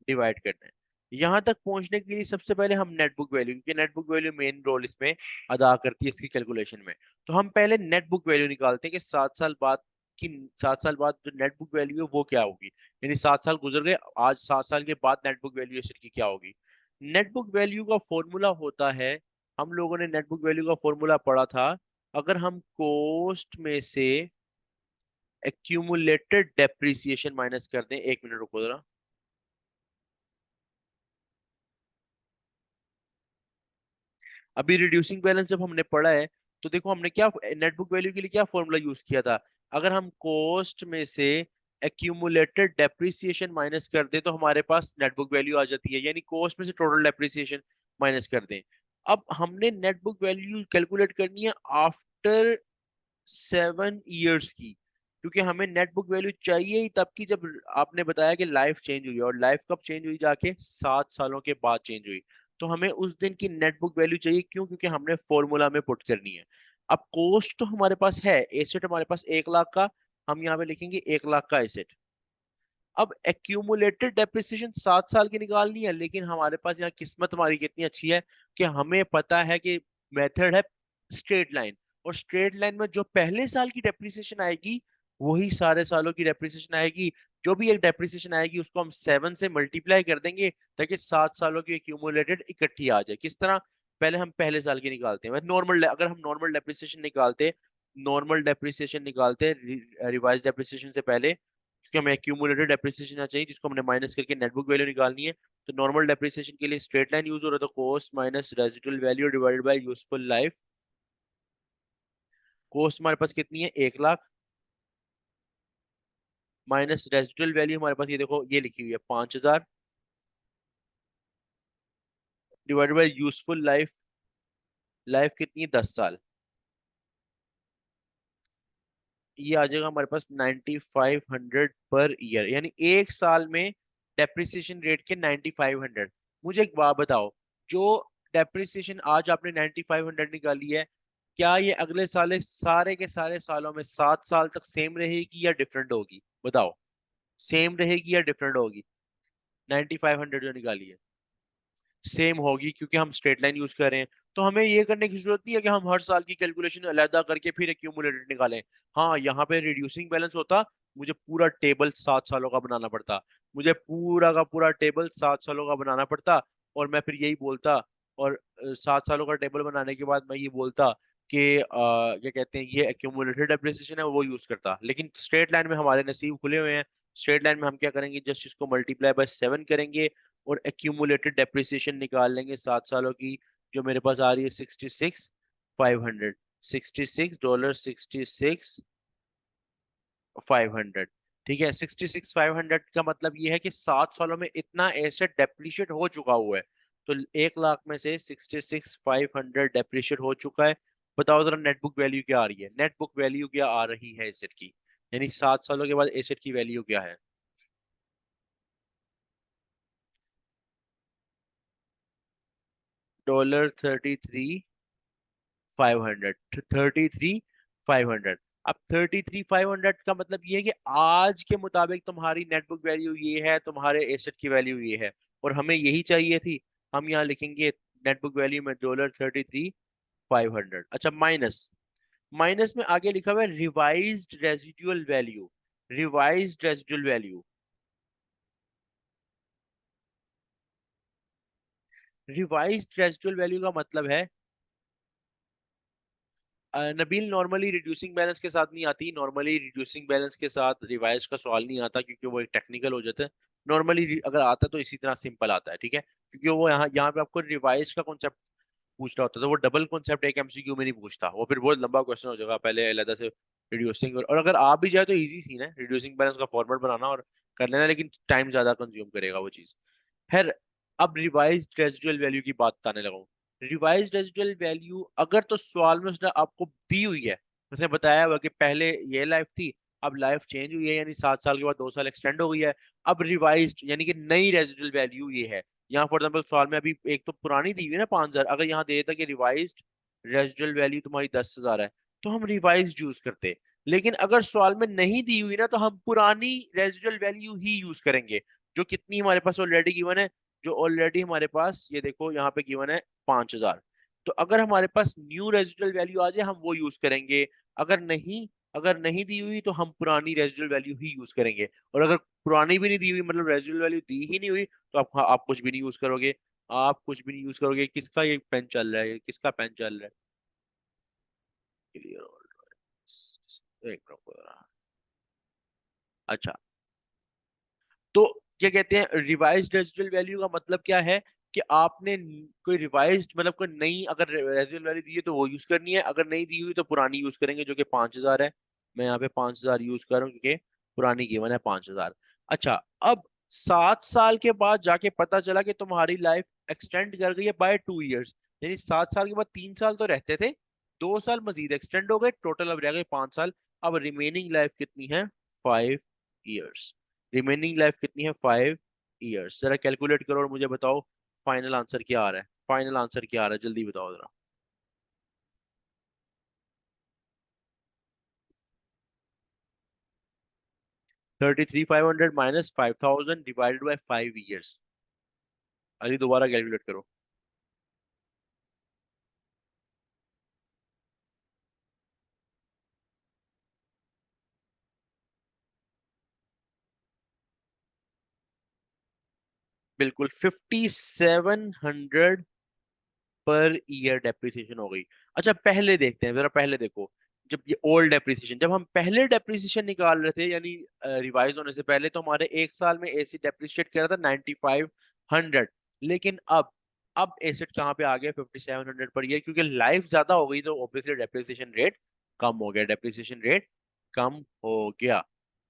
S1: डिवाइड करना है। यहाँ तक पहुंचने के लिए सबसे पहले हम नेट बुक वैल्यू, क्योंकि net book value main role इसमें अदा करती है इसकी कैलकुलेशन में। तो हम पहले नेट बुक वैल्यू निकालते हैं कि 7 साल बाद की, 7 साल बाद जो नेट बुक वैल्यू है वो क्या होगी। यानी 7 साल गुजर गए, आज 7 साल के बाद नेट बुक वैल्यू एसेट की क्या होगी। नेट बुक वैल्यू का फॉर्मूला होता है, हम लोगों ने नेट बुक वैल्यू का फॉर्मूला पढ़ा था। अगर हम कॉस्ट में से एक्यूमुलेटेड डेप्रिसिएशन माइनस कर दें, 1 मिनट रुको जरा। अभी रिड्यूसिंग बैलेंस जब हमने पढ़ा है, तो देखो हमने क्या नेट बुक वैल्यू के लिए क्या फॉर्मूला यूज किया था। अगर हम कॉस्ट में से एक्यूमुलेटेड डेप्रिसिएशन माइनस कर दें तो हमारे पास नेट बुक वैल्यू आ जाती है, यानी कॉस्ट में से टोटल डेप्रिसिएशन माइनस कर दें। अब हमने नेट बुक वैल्यू कैलकुलेट करनी है आफ्टर 7 इयर्स की, क्योंकि हमें नेट बुक वैल्यू चाहिए ही तब की जब आपने बताया कि लाइफ चेंज हुई, और लाइफ कब चेंज हुई, जाके 7 सालों के बाद चेंज हुई। तो हमें उस दिन की नेट बुक वैल्यू चाहिए, क्यों, क्योंकि हमने फॉर्मूला में पुट करनी है। अब कॉस्ट तो हमारे पास है, एसेट हमारे पास 1 लाख का, हम यहाँ पे लिखेंगे 1 लाख का एसेट। अब एक्यूमुलेटेड डेप्रिसिएशन 7 साल की निकालनी है, लेकिन हमारे पास यहाँ किस्मत हमारी कितनी अच्छी है कि हमें पता है कि मेथड है स्ट्रेट लाइन। और स्ट्रेट लाइन में जो पहले साल की डेप्रिसिएशन आएगी वही सारे सालों की डेप्रिसिएशन आएगी। जो भी एक डेप्रिसिएशन आएगी उसको हम 7 से मल्टीप्लाई कर देंगे, ताकि 7 सालों की एक्यूमुलेटेड इकट्ठी आ जाए। किस तरह, पहले हम पहले साल की निकालते हैं नॉर्मल, अगर हम नॉर्मल डेप्रिसिएशन निकालते रिवाइज डेप्रिसिएशन से पहले, क्योंकि हमें एक्यूमुलेटेड डेप्रिसिएशन चाहिए जिसको हमने माइनस करके नेट बुक वैल्यू निकालनी है। तो नॉर्मल डेप्रिसिएशन के लिए स्ट्रेट लाइन यूज हो रहा था, cost minus residual value divided by useful life. Cost हमारे पास कितनी है, 1 लाख, माइनस रेजिडुअल वैल्यू हमारे पास ये देखो ये लिखी हुई है 5,000, divided by useful life. Life कितनी है, 10 साल। ये आ जाएगा हमारे पास 9,500 पर ईयर, यानी 1 साल में डेप्रिसिएशन रेट के 9,500। मुझे एक बात बताओ, जो डेप्रिसिएशन आज आपने 9,500 निकाली है, क्या ये अगले साल सारे के सारे सालों में 7 साल तक सेम रहेगी या डिफरेंट होगी, बताओ। सेम रहेगी या डिफरेंट होगी। 9,500 जो निकाली है सेम होगी, क्योंकि हम स्ट्रेट लाइन यूज कर रहे हैं। तो हमें ये करने की जरूरत नहीं है कि हम हर साल की कैलकुलेशन अलहदा करके फिर एक्यूमुलेटेड निकालें। हाँ, यहाँ पे रिड्यूसिंग बैलेंस होता, मुझे पूरा टेबल 7 सालों का बनाना पड़ता। मुझे पूरा का पूरा टेबल 7 सालों का बनाना पड़ता, और मैं फिर यही बोलता, और 7 सालों का टेबल बनाने के बाद मैं ये बोलता कि क्या कहते हैं, ये एक्यूमुलेटेड डेप्रिसिएशन है वो यूज करता। लेकिन स्ट्रेट लाइन में हमारे नसीब खुले हुए हैं। स्ट्रेट लाइन में हम क्या करेंगे, जस्ट इसको मल्टीप्लाई बाय 7 करेंगे, और एक्यूमुलेटेड डेप्रिसिएशन निकाल लेंगे 7 सालों की, जो मेरे पास आ रही है 66,500। $66, 66,500। ठीक है, 66,500 का मतलब ये है कि 7 सालों में इतना एसेट डेप्रिशिएट हो चुका हुआ है। तो 1 लाख में से 66,500 डेप्रिशिएट हो चुका है। बताओ जरा नेट बुक वैल्यू क्या आ रही है, नेट बुक वैल्यू क्या आ रही है एसेट की, यानी 7 सालों के बाद एसेट की वैल्यू क्या है। $33,500, 33,500। अब 33,500 का मतलब ये है कि आज के मुताबिक तुम्हारी नेटबुक वैल्यू ये है, तुम्हारे एसेट की वैल्यू ये है, और हमें यही चाहिए थी। हम यहाँ लिखेंगे नेटबुक वैल्यू में $33,500। अच्छा, माइनस, माइनस में आगे लिखा हुआ है revised residual value. Revised residual value, revised residual value का मतलब है नबील नॉर्मली रिड्यूसिंग बैलेंस के साथ नहीं आती, नॉर्मली रिड्यूसिंग बैलेंस के साथ रिवाइज का सवाल नहीं आता क्योंकि वो एक टेक्निकल हो जाता है। नॉर्मली अगर आता है तो इसी तरह सिंपल आता है, ठीक है, क्योंकि वो यहाँ यहाँ पे आपको रिवाइज का कॉन्सेप्ट पूछ रहा होता है, तो वो डबल कॉन्सेप्ट एक एमसीक्यू में नहीं पूछता, वो फिर बहुत लंबा क्वेश्चन हो जाएगा पहले अलग से रिड्यूसिंग। और अगर आप भी जाए तो इजी सीन है रिड्यूसिंग बैलेंस का फॉर्मेट बनाना और कर लेना, लेकिन टाइम ज्यादा कंज्यूम करेगा वो चीज। खैर, अब रिवाइज्ड रेजिडुअल वैल्यू की बात बताने लगा हूँ। रिवाइज्ड रेजिडुअल वैल्यू अगर तो सवाल में उसने आपको दी हुई है, उसने बताया हुआ कि पहले ये लाइफ थी, अब लाइफ चेंज हुई है, यानी 7 साल के बाद 2 साल एक्सटेंड हो गई है, अब रिवाइज्ड यानी कि नई रेजिडुअल वैल्यू ये है। यहाँ फॉर एग्जाम्पल सवाल में अभी एक तो पुरानी दी हुई है ना 5,000, अगर यहाँ दे देता कि रिवाइज्ड रेजिडुअल वैल्यू तुम्हारी 10,000 है, तो हम रिवाइज यूज करते। लेकिन अगर सवाल में नहीं दी हुई ना, तो हम पुरानी रेजिडुअल वैल्यू ही यूज करेंगे, जो कितनी हमारे पास ऑलरेडी गिवन है। जो ऑलरेडी हमारे पास ये देखो यहाँ पे गिवन है 5,000। तो अगर हमारे पास न्यू रेजिडुअल वैल्यू आ जाए हम वो यूज करेंगे। अगर नहीं अगर नहीं दी हुई तो हम पुरानी रेजिडुअल वैल्यू ही यूज करेंगे। और अगर पुरानी भी नहीं दी हुई, मतलब रेजिडुअल वैल्यू दी ही नहीं हुई, तो आप कुछ भी नहीं यूज करोगे। आप कुछ भी नहीं यूज करोगे। किसका ये पेन चल रहा है, किसका पेन चल रहा है? क्लियर। एक मिनट। अच्छा, तो क्या कहते हैं रिवाइज्ड रेजिडुअल वैल्यू का मतलब क्या है कि आपने कोई रिवाइज्ड मतलब कोई नई अगर रेजिडुअल वैल्यू दी है तो वो यूज करनी है, अगर नहीं दी हुई तो पुरानी यूज करेंगे, जो कि 5,000 है। मैं यहाँ पे 5,000 यूज कर रहा हूँ क्योंकि पुरानी गिवन है 5,000। अच्छा, अब 7 साल के बाद जाके पता चला कि तुम्हारी लाइफ एक्सटेंड कर गई है बाय 2 ईयर्स, यानी 7 साल के बाद 3 साल तो रहते थे, 2 साल मजीद एक्सटेंड हो गए, टोटल अब रह गए 5 साल। अब रिमेनिंग लाइफ कितनी है? 5 ईयर्स। रिमेनिंग लाइफ कितनी है? 5 ईयर्स। जरा कैलकुलेट करो और मुझे बताओ फाइनल आंसर क्या आ रहा है। फाइनल आंसर क्या आ रहा है, जल्दी बताओ जरा। 33,500 माइनस 5,000 डिवाइडेड बाई 5 ईयर्स। अभी दोबारा कैलकुलेट करो। बिल्कुल 5,700 पर ईयर डेप्रिसिएशन हो गई। अच्छा, पहले देखते हैं जरा, पहले देखो। जब ये ओल्ड डेप्रिसिएशन, जब हम पहले डेप्रिसिएशन निकाल रहे थे, यानी रिवाइज होने से पहले, तो हमारे एक साल में एसी डेप्रिशिएट कर रहा था 9,500। लेकिन अब एसेट कहाँ पे आ गया 5,700 पर ईयर, क्योंकि लाइफ ज्यादा हो गई तो ऑब्वियसली डेप्रिसिएशन रेट कम हो गया। डेप्रिसिएशन रेट कम हो गया।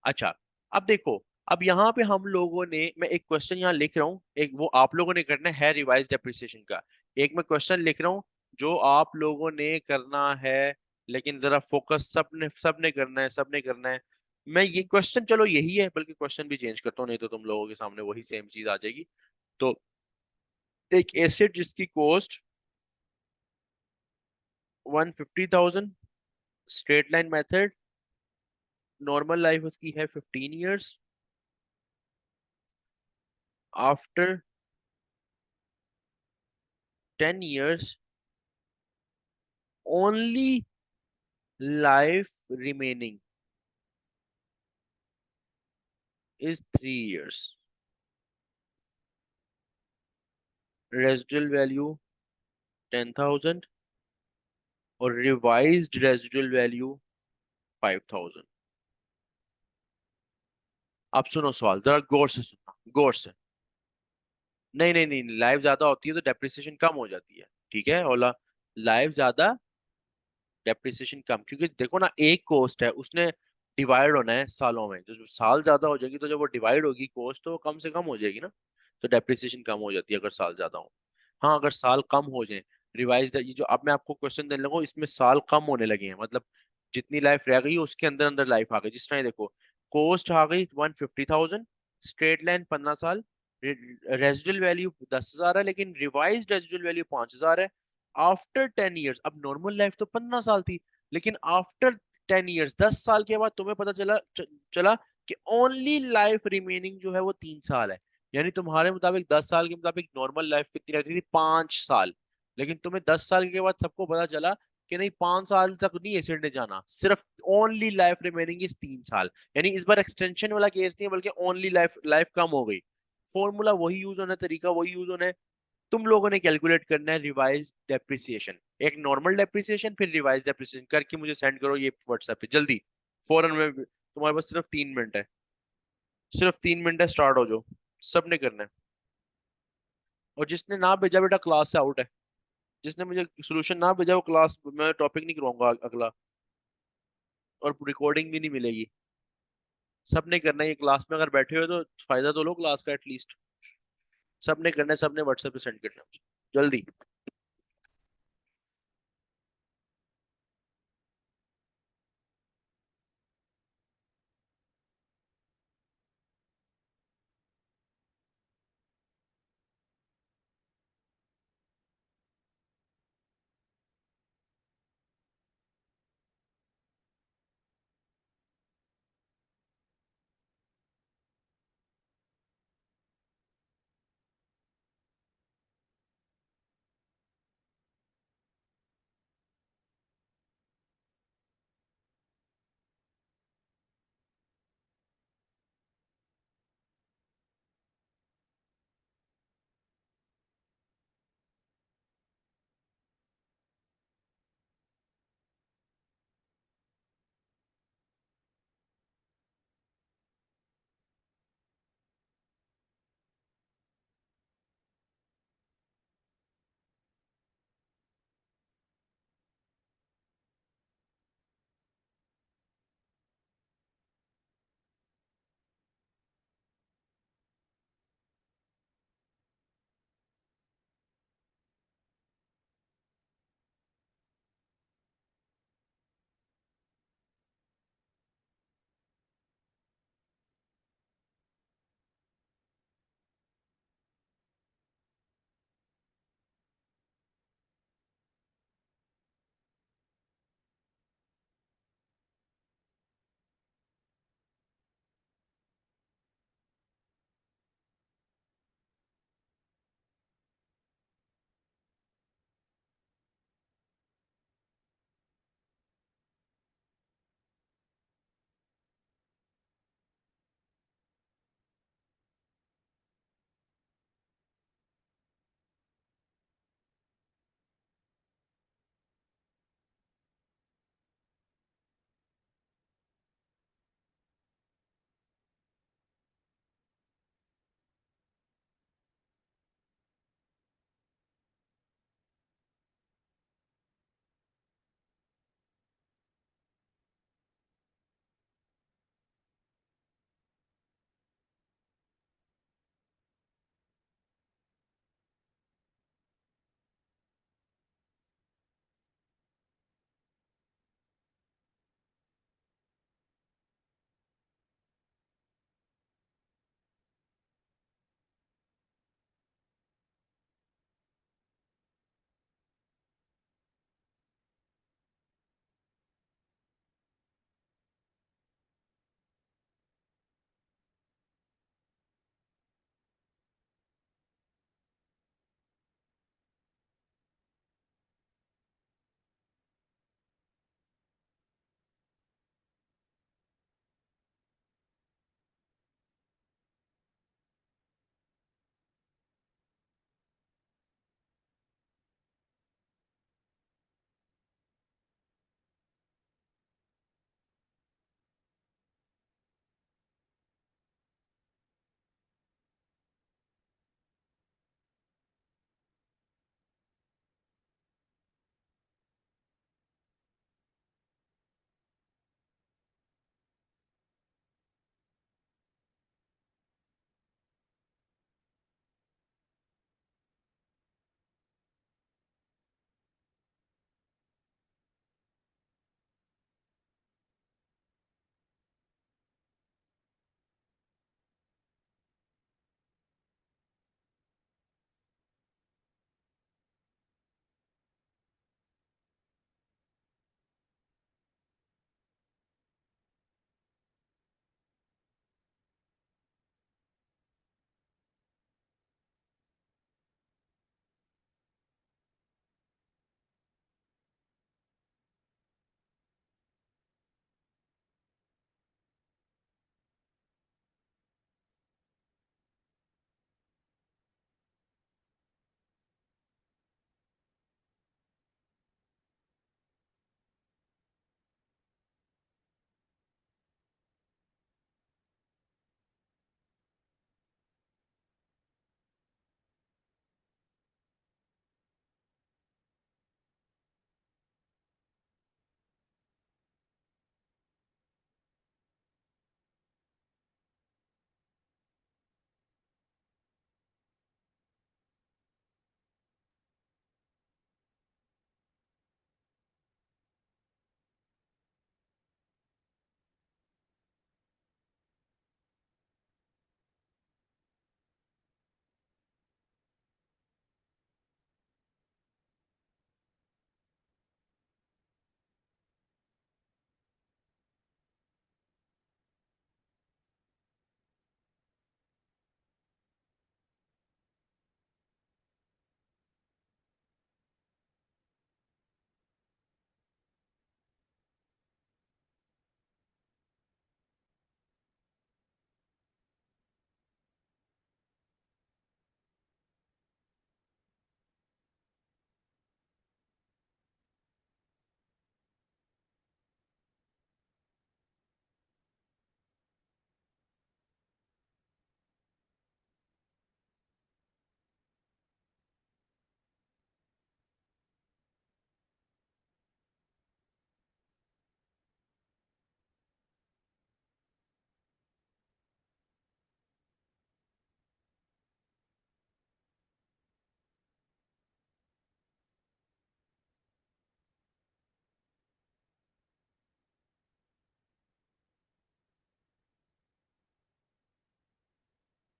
S1: अच्छा, अब देखो, अब यहाँ पे हम लोगों ने, मैं एक क्वेश्चन यहाँ लिख रहा हूँ, एक वो आप लोगों ने करना है रिवाइज डेप्रिसिएशन का। एक मैं क्वेश्चन लिख रहा हूँ जो आप लोगों ने करना है, लेकिन जरा फोकस सबने करना है, सबने करना है। मैं ये क्वेश्चन, चलो यही है, बल्कि क्वेश्चन भी चेंज करता हूँ, नहीं तो तुम लोगों के सामने वही सेम चीज आ जाएगी। तो एक एसेट जिसकी cost 150,000, straight line method, normal life उसकी है 15 years. After 10 years only life remaining is 3 years. Residual value 10,000 और रिवाइज्ड रेजिडुअल वैल्यू 5,000। अब सुनो सवाल, जरा गौर से सुनना, गौर से। नहीं नहीं नहीं, लाइफ ज्यादा होती है तो डेप्रिसिएशन कम हो जाती है, ठीक है, और लाइफ ज्यादा डेप्रिसिएशन कम, क्योंकि देखो ना, एक कॉस्ट है उसने डिवाइड होना है सालों में, तो जब साल ज्यादा हो जाएगी तो जब वो डिवाइड होगी कॉस्ट तो कम से कम हो जाएगी ना। तो डेप्रिसिएशन कम हो जाती है अगर साल ज्यादा हो। हाँ, अगर साल कम हो जाए, रिवाइज ये जो अब मैं आपको क्वेश्चन देने लगा हूँ, इसमें साल कम होने लगे हैं, मतलब जितनी लाइफ रह गई उसके अंदर अंदर लाइफ आ गई। जिस तरह ये देखो, कॉस्ट आ गई 150,000, स्ट्रेट लाइन 15 साल, रेजिडुअल वैल्यू 10,000 है, लेकिन रिवाइज रेजिडुअल वैल्यू 5,000 है। आफ्टर 10 ईयर्स, अब नॉर्मल लाइफ तो 15 साल थी, लेकिन आफ्टर 10 ईयर्स, 10 साल के बाद तुम्हें पता चला कि ओनली लाइफ रिमेनिंग जो है वो 3 साल है। यानी तुम्हारे मुताबिक 10 साल के मुताबिक नॉर्मल लाइफ कितनी रहती थी? 5 साल। लेकिन तुम्हें 10 साल के बाद सबको पता चला कि नहीं, 5 साल तक नहीं एसिड ने जाना, सिर्फ ओनली लाइफ रिमेनिंग इज 3 साल। यानी इस बार एक्सटेंशन वाला केस नहीं है, बल्कि ओनली लाइफ लाइफ कम हो गई। फॉर्मूला वही यूज होना है, तरीका वही यूज होना है। तुम लोगों ने कैलकुलेट करना है रिवाइज डेप्रिसिएशन। एक नॉर्मल डेप्रिसिएशन, फिर रिवाइज डेप्रिसिएशन करके मुझे सेंड करो ये व्हाट्सएप पे जल्दी, फौरन में। तुम्हारे पास सिर्फ 3 मिनट है, सिर्फ 3 मिनट है, स्टार्ट हो जाओ। सबने करना है। और जिसने ना भेजा बेटा क्लास से आउट है। जिसने मुझे सोल्यूशन ना भेजा वो क्लास, मैं टॉपिक नहीं करवाऊंगा अगला, और रिकॉर्डिंग भी नहीं मिलेगी। सबने करना है ये, क्लास में अगर बैठे हो तो फायदा तो लो क्लास का एटलीस्ट। सबने करना है, सबने व्हाट्सएप पे सेंड करना है मुझे, जल्दी।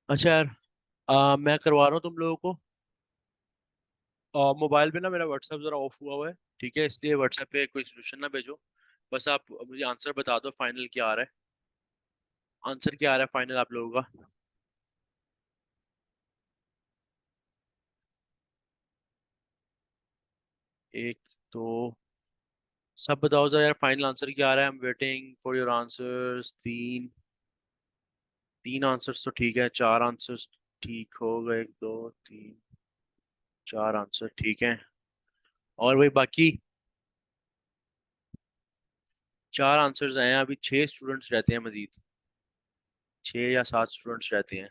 S1: अच्छा यार, मैं करवा रहा हूँ तुम लोगों को। मोबाइल पे ना मेरा व्हाट्सएप जरा ऑफ हुआ है, ठीक है, इसलिए व्हाट्सएप पे कोई सोल्यूशन ना भेजो। बस आप मुझे आंसर बता दो, फाइनल क्या आ रहा है। आंसर क्या आ रहा है फाइनल आप लोगों का? एक, दो, सब बताओ जरा यार, फाइनल आंसर क्या आ रहा है? I am waiting for your answers. तीन, तीन आंसर्स तो ठीक है, चार आंसर्स ठीक हो गए, एक, दो, तीन, चार आंसर ठीक है। और वही बाकी चार आंसर्स आए हैं, अभी छह स्टूडेंट्स रहते हैं मजीद, छह या सात स्टूडेंट्स रहते हैं।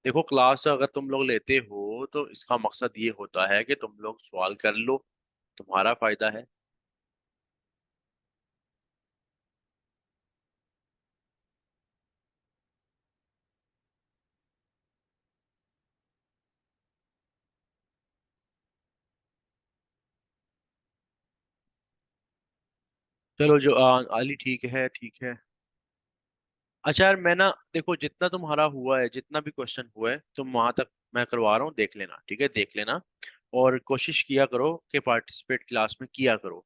S1: देखो, क्लास अगर तुम लोग लेते हो तो इसका मकसद ये होता है कि तुम लोग सवाल कर लो, तुम्हारा फायदा है। चलो जो अली, ठीक है ठीक है। अच्छा यार, मैं ना, देखो जितना तुम्हारा हुआ है, जितना भी क्वेश्चन हुआ है तुम वहां तक मैं करवा रहा हूँ, देख लेना, ठीक है, देख लेना। और कोशिश किया करो कि पार्टिसिपेट क्लास में किया करो।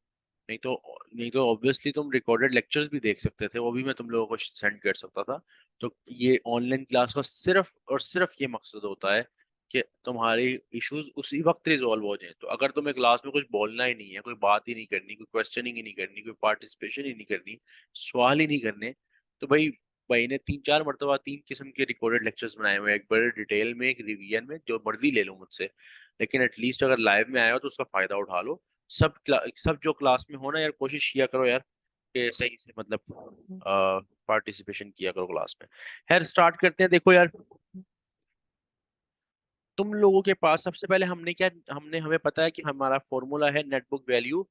S1: नहीं तो, नहीं तो ऑब्वियसली तुम रिकॉर्डेड लेक्चर्स भी देख सकते थे, वो भी मैं तुम लोगों को सेंड कर सकता था। तो ये ऑनलाइन क्लास का सिर्फ और सिर्फ ये मकसद होता है कि तुम्हारे इश्यूज उसी वक्त रिजॉल्व हो जाए। तो अगर तुम्हें क्लास में कुछ बोलना ही नहीं है, कोई बात ही नहीं करनी, कोई क्वेश्चनिंग ही नहीं करनी, कोई पार्टिसिपेशन ही नहीं करनी, सवाल ही नहीं करने, तो भाई, भाई ने तीन चार मरतबा तीन किस्म के रिकॉर्डेड लेक्चर्स बनाए हुए हैं, एक बड़े डिटेल में, एक रिवीजन में, जो मर्जी ले लो मुझसे। लेकिन एटलीस्ट अगर लाइव में आए हो तो उसका फायदा उठा लो। सब जो क्लास में हो ना यार, कोशिश किया करो यार कि सही से मतलब पार्टिसिपेशन किया करो क्लास में। खैर स्टार्ट करते हैं। देखो यार, तुम लोगों के पास सबसे पहले हमने क्या, हमने हमें पता है कि हमारा फॉर्मूला है नेटबुक वैल्यू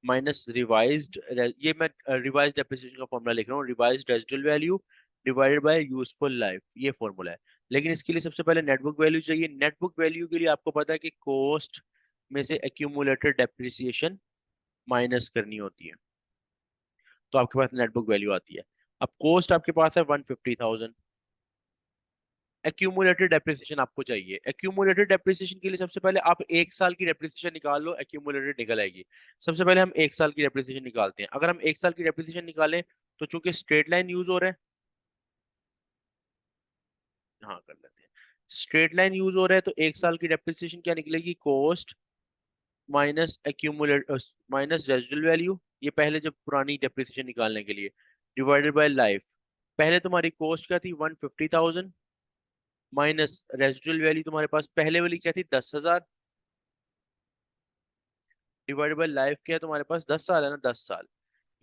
S1: माइनस रिवाइज्ड, ये मैं रिवाइज्ड डेप्रिसिएशन का फॉर्मूला लिख रहा हूँ, revised residual value divided by useful life, ये फॉर्मूला है। लेकिन इसके लिए सबसे पहले नेटबुक वैल्यू चाहिए। नेटबुक वैल्यू के लिए आपको पता है कि कॉस्ट में से एक्यूमुलेटेड डेप्रिसिएशन माइनस करनी होती है, तो आपके पास नेटबुक वैल्यू आती है। अब कॉस्ट आपके पास है 150,000, एक्यूमुलेटेड डेप्रिसिएशन आपको चाहिए। एक्यूमुलेटेड डेप्रिसिएशन के लिए सबसे पहले आप एक साल की डेप्रिसिएशन निकाल लो, एक्यूमुलेटेड निकल आएगी। सबसे पहले हम एक साल की डेप्रिसिएशन निकालते हैं। अगर हम एक साल की डेप्रिसिएशन निकालें तो चूंकि स्ट्रेट लाइन यूज हो रहा है, हाँ कर लेते हैं, स्ट्रेट लाइन यूज हो रहा है, तो एक साल की डेप्रिसिएशन क्या निकलेगी? Cost minus accumulate minus residual value, ये पहले जब पुरानी डेप्रिसिएशन निकालने के लिए, डिवाइडेड बाय लाइफ। पहले तुम्हारी कॉस्ट क्या थी? 150,000, माइनस रेजिडुअल वैल्यू तुम्हारे पास पहले वाली क्या थी? 10,000, डिवाइडेड बाय लाइफ क्या है तुम्हारे पास? 10 साल है ना, 10 साल।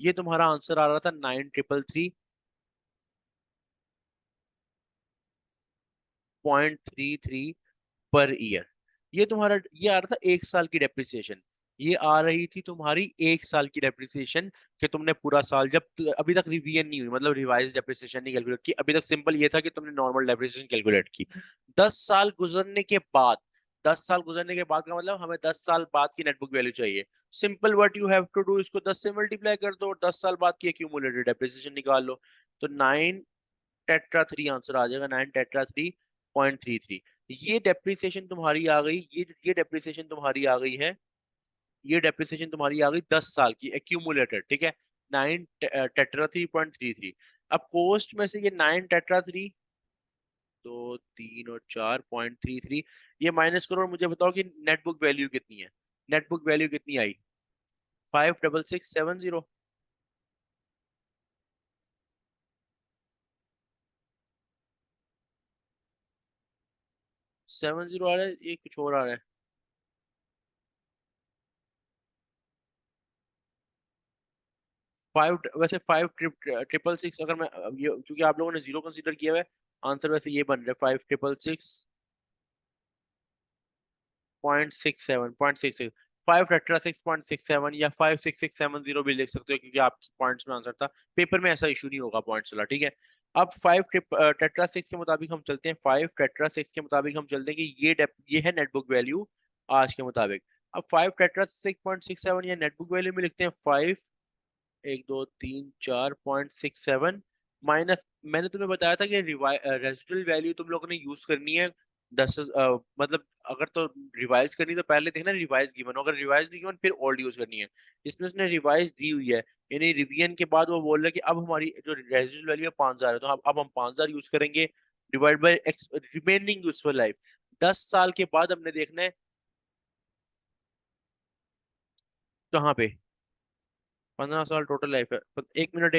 S1: ये तुम्हारा आंसर आ रहा था 9333.33 पर ईयर। ये तुम्हारा, ये आ रहा था एक साल की डेप्रिसिएशन। ये आ रही थी तुम्हारी एक साल की डेप्रिसिएशन, कि तुमने पूरा साल जब अभी तक रिवीजन नहीं हुई, मतलब रिवाइज डेप्रिसिएशन नहीं कैलकुलेट की, अभी तक सिंपल ये था कि तुमने नॉर्मल डेप्रिसिएशन कैलकुलेट की। 10 साल गुजरने के बाद, 10 साल गुजरने के बाद का मतलब हमें 10 साल बाद की नेटबुक वैल्यू चाहिए। Simple, what you have to do, इसको 10 से मल्टीप्लाई कर दो और 10 साल बाद की एक्यूमुलेटेड डेप्रिसिएशन निकाल लो। तो 9 टेट्रा 3 आंसर आ जाएगा, 9 टेट्रा 3.33। ये डेप्रिसिएशन तुम्हारी आ गई, ये डेप्रिसिएशन तुम्हारी आ गई है, ये डेप्रिसिएशन तुम्हारी आ गई 10 साल की एक्यूमुलेटेड, ठीक है, 9 टेट्रा 3.33। अब कोस्ट में से ये 9 टेट्रा 3, तो 3 और 4.33, ये माइनस करो और मुझे बताओ कि नेटबुक वैल्यू कितनी है? नेटबुक वैल्यू कितनी आई? 56670। 70 आ रहा है, ये कुछ और आ रहा है। फाइव, वैसे 5 ट्रिपल 6, अगर मैं ये, क्योंकि आप लोगों ने जीरो कंसीडर किया हुआ है, आंसर वैसे ये बन रहा है 5 ट्रिपल 6.67, 5 टेट्रा 6.67, या 56670 भी लिख सकते हो, क्योंकि आपकी पॉइंट्स में आंसर था। पेपर में ऐसा इशू नहीं होगा पॉइंट्स वाला, ठीक है। अब टेट्रा 6 के मुताबिक हम चलते हैं, 5 टेट्रा 6 के मुताबिक हम चलते हैं कि ये है नेटबुक वैल्यू आज के मुताबिक। अब 5 टेट्रा 6.67 या नेटबुक वैल्यू में लिखते हैं 5, 1 2 3 4.67, माइनस, मैंने तुम्हें बताया था कि रेजिडुअल वैल्यू तुम लोगों ने यूज करनी है 10, मतलब अगर तो रिवाइज करनी तो पहले देखना रिवाइज गिवन, अगर रिवाइज नहीं गिवन फिर ओल्ड यूज करनी है। इसमें उसने रिवाइज दी हुई है, यानी रिवीजन के बाद वो बोल रहा है कि अब हमारी जो रेजिडुअल वैल्यू है 5,000 है, तो अब हम 5,000 यूज करेंगे divide by x remaining useful life. 10 साल के बाद हमने देखना है कहाँ पे 15 साल टोटल लाइफ है। एक मिनट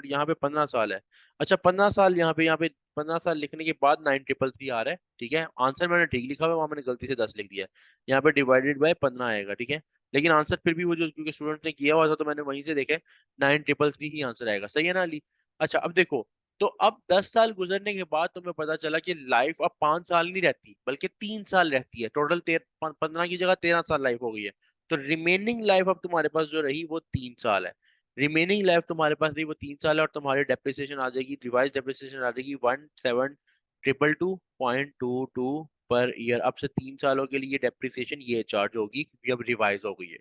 S1: यहाँ पे 15 साल है। अच्छा 15 साल यहाँ पे 15 साल लिखने के बाद 9333 आ रहा है, ठीक है। आंसर मैंने ठीक लिखा हुआ है, वहां मैंने गलती से 10 लिख दिया है। यहाँ पे डिवाइडेड बाय 15 आएगा, ठीक है। लेकिन आंसर फिर भी वो जो क्योंकि स्टूडेंट ने किया हुआ था तो मैंने वहीं से देखे 9333 ही आंसर आएगा, सही है ना अली। अच्छा अब देखो, तो अब 10 साल गुजरने के बाद तुम्हें पता चला कि लाइफ अब 5 साल नहीं रहती बल्कि 3 साल रहती है, टोटल 15 की जगह 13 साल लाइफ हो गई है। तो रिमेनिंग लाइफ अब तुम्हारे पास जो रही वो 3 साल है। रिमेनिंग लाइफ तुम्हारे पास रही वो 3 साल है, और तुम्हारी डेप्रिसिएशन आ जाएगी, रिवाइज डेप्रिसिएशन आ जाएगी 1722.22 पर ईयर। अब से 3 सालों के लिए डेप्रिसिएशन ये चार्ज होगी क्योंकि अब रिवाइज हो गई है।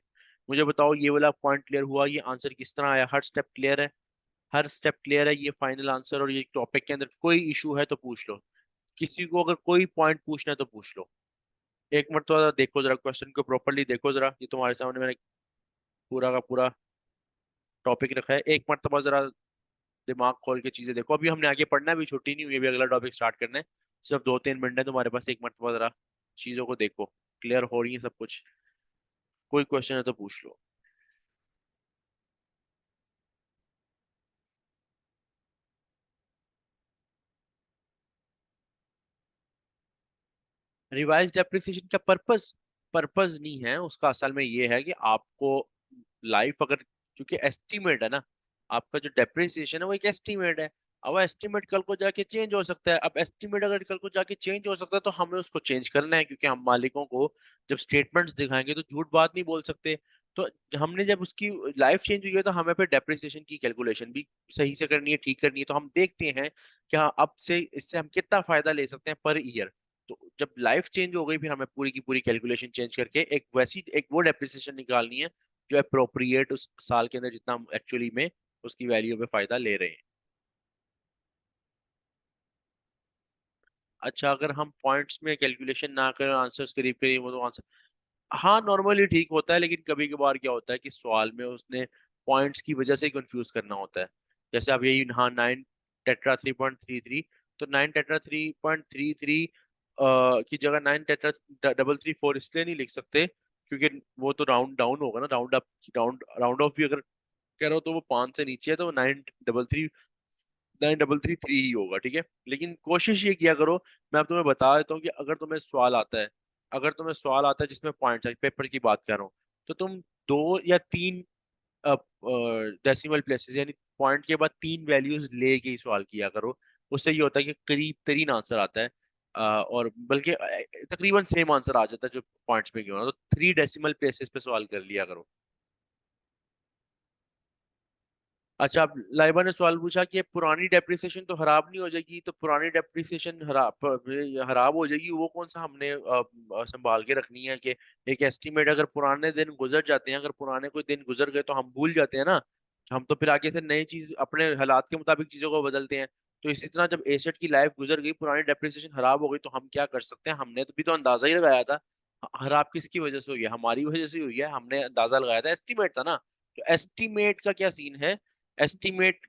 S1: मुझे बताओ ये वाला पॉइंट क्लियर हुआ, ये आंसर किस तरह आया, हर स्टेप क्लियर है? हर स्टेप क्लियर है, ये फाइनल आंसर, और ये टॉपिक के अंदर कोई इशू है तो पूछ लो, किसी को अगर कोई पॉइंट पूछना है तो पूछ लो। एक मिनट तो देखो जरा, क्वेश्चन को प्रॉपरली देखो जरा, ये तुम्हारे सामने मैंने पूरा का पूरा टॉपिक रखा है, एक मरतबा जरा दिमाग खोल के चीजें देखो। अभी हमने आगे पढ़ना है, अभी छुट्टी नहीं हुई, अभी अगला टॉपिक स्टार्ट करना है। सिर्फ 2-3 मिनट है तुम्हारे पास, एक मरतबा जरा चीजों को देखो, क्लियर हो रही है सब कुछ। कोई क्वेश्चन है तो पूछ लो। रिवाइज डेप्रिसिएशन का पर्पस, पर्पस नहीं है उसका, असल में ये है कि आपको लाइफ अगर, क्योंकि एस्टिमेट है ना, आपका जो डेप्रिसिएशन है वो एक एस्टिमेट है। अब एस्टिमेट कल को जाके चेंज हो सकता है, अब एस्टिमेट अगर कल को जाके चेंज हो सकता है तो हमें उसको चेंज करना है, क्योंकि हम मालिकों को जब स्टेटमेंट्स दिखाएंगे तो झूठ बात नहीं बोल सकते। तो हमने जब उसकी लाइफ चेंज हुई है तो हमें फिर डेप्रिसिएशन की कैलकुलेशन भी सही से करनी है, ठीक करनी है। तो हम देखते हैं कि हाँ अब से इससे हम कितना फायदा ले सकते हैं पर ईयर। तो जब लाइफ चेंज हो गई फिर हमें पूरी की पूरी कैलकुलेशन चेंज करके एक वो डेप्रिसिएशन निकालनी है जो अप्रोप्रिएट उस साल के अंदर जितना हम एक्चुअली में उसकी वैल्यू पे फायदा ले रहे हैं। अच्छा अगर हम पॉइंट्स में कैलकुलेशन ना करें, आंसर्स करीब करीब वो तो आंसर, हाँ नॉर्मली ठीक होता है, लेकिन कभी कभार क्या होता है कि सवाल में उसने पॉइंट्स की वजह से ही कंफ्यूज करना होता है। जैसे अब यही, हाँ 9 टेट्रा 3.33, तो 9 टेट्रा 3.33 की जगह 9 टेट्रा 334 इसलिए नहीं लिख सकते क्योंकि वो तो राउंड डाउन होगा ना, राउंड अप, राउंड ऑफ भी अगर कह रहा हो तो वो 5 से नीचे है, तो 9 डबल थ्री 3 ही होगा, ठीक है। लेकिन कोशिश ये किया करो, मैं अब तुम्हें बता देता हूँ कि अगर तुम्हें सवाल आता है, अगर तुम्हें सवाल आता है जिसमें पॉइंट्स है, पेपर की बात कर रहा हूँ, तो तुम 2 या 3 डेसिमल प्लेसेस यानी पॉइंट के बाद 3 वैल्यूज लेके ही सवाल किया करो। उससे ये होता है कि करीब तरीन आंसर आता है, और बल्कि तकरीबन सेम आंसर आ जाता है जो पॉइंट्स में क्यों ना, तो 3 डेसिमल प्लेसेस पे सवाल कर लिया करो। अच्छा अब लाइबा ने सवाल पूछा कि पुरानी डेप्रिसिएशन तो खराब नहीं हो जाएगी, तो पुरानी डेप्रिसिएशन खराब हो जाएगी वो कौन सा हमने संभाल के रखनी है कि एक एस्टिमेट, अगर पुराने दिन गुजर जाते हैं, अगर पुराने कोई दिन गुजर गए तो हम भूल जाते हैं ना, हम तो फिर आगे से नई चीज अपने हालात के मुताबिक चीजों को बदलते हैं। तो इसी तरह जब एसेट की लाइफ गुजर गई, पुरानी डेप्रिसिएशन खराब हो गई, तो हम क्या कर सकते हैं, हमने तो भी तो अंदाजा ही लगाया था। खराब किसकी वजह से हुई है, हमारी वजह से हुई है, हमने अंदाजा लगाया था, एस्टिमेट था ना। तो एस्टिमेट का क्या सीन है, एस्टिमेट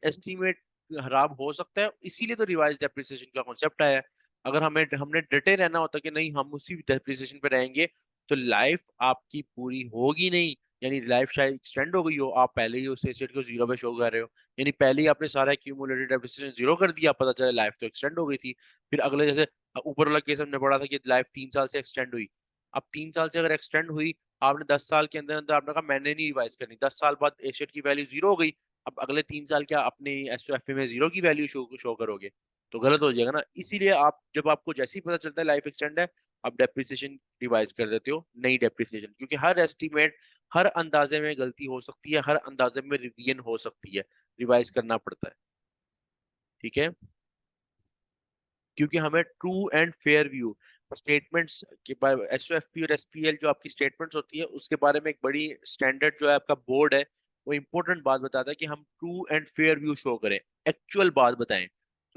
S1: खराब हो सकता है, इसीलिए तो रिवाइज डेप्रिसिएशन का कॉन्सेप्ट आया है। अगर हमें हमने डटे रहना होता कि नहीं हम उसी डेप्रिसिएशन पे रहेंगे, तो लाइफ आपकी पूरी होगी नहीं, यानी लाइफ शायद एक्सटेंड हो गई हो, आप पहले ही उस एसेट को जीरो पे शो कर रहे हो, यानी पहले ही आपने सारा एक्यूमुलेटेड डेप्रिसिएशन जीरो कर दिया, पता चला लाइफ तो एक्सटेंड हो गई थी। फिर अगले जैसे ऊपर वाला केस हमने पढ़ा था कि लाइफ 3 साल से एक्सटेंड हुई। अब 3 साल से अगर एक्सटेंड हुई, आपने 10 साल के अंदर अंदर आपने कहा मैंने नहीं रिवाइज करनी, 10 साल बाद एसेट की वैल्यू जीरो हो गई, अब अगले 3 साल क्या अपने एसओएफ में जीरो की वैल्यू शो करोगे, तो गलत हो जाएगा ना। इसीलिए आप जब आपको जैसे ही पता चलता है लाइफ एक्सटेंड है, आप डेप्रिसिएशन रिवाइज कर देते हो, नई डेप्रिसिएशन, क्योंकि हर एस्टिमेट, हर अंदाजे में गलती हो सकती है, हर अंदाजे में रिवीजन हो सकती है, रिवाइज करना पड़ता है, ठीक है। क्योंकि हमें true and fair view statements के एसओएफपी और एसपीएल जो आपकी स्टेटमेंट्स होती है उसके बारे में एक बड़ी स्टैंडर्ड जो है आपका बोर्ड है, वो इंपॉर्टेंट बात बताता है कि हम true and fair view show करें, एक्चुअल बात बताएं।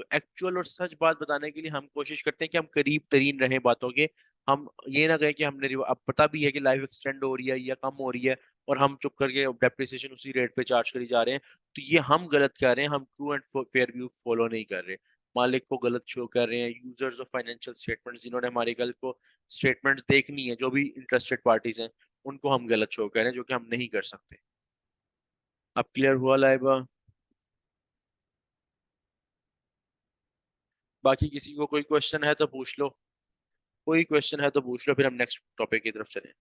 S1: तो एक्चुअल और सच बात बताने के लिए हम कोशिश करते हैं कि हम करीब तरीन रहें बातों के। हम ये ना कहें कि हमने अब पता भी है कि लाइफ एक्सटेंड हो रही है या कम हो रही है, और हम चुप करके डेप्रिसिएशन उसी रेट पे चार्ज करी जा रहे हैं। तो ये हम गलत कर रहे हैं, हम true and fair view follow नहीं कर रहे। मालिक को गलत शो कर रहे हैं, यूजर्स ऑफ फाइनेंशियल स्टेटमेंट्स जिन्होंने हमारे कल को स्टेटमेंट्स देखनी है, जो भी इंटरेस्टेड पार्टीज हैं, उनको हम गलत शो कर रहे हैं, जो कि हम नहीं कर सकते। अब क्लियर हुआ लाइबा? बाकी किसी को कोई क्वेश्चन है तो पूछ लो, कोई क्वेश्चन है तो पूछ लो, फिर हम नेक्स्ट टॉपिक की तरफ चलें।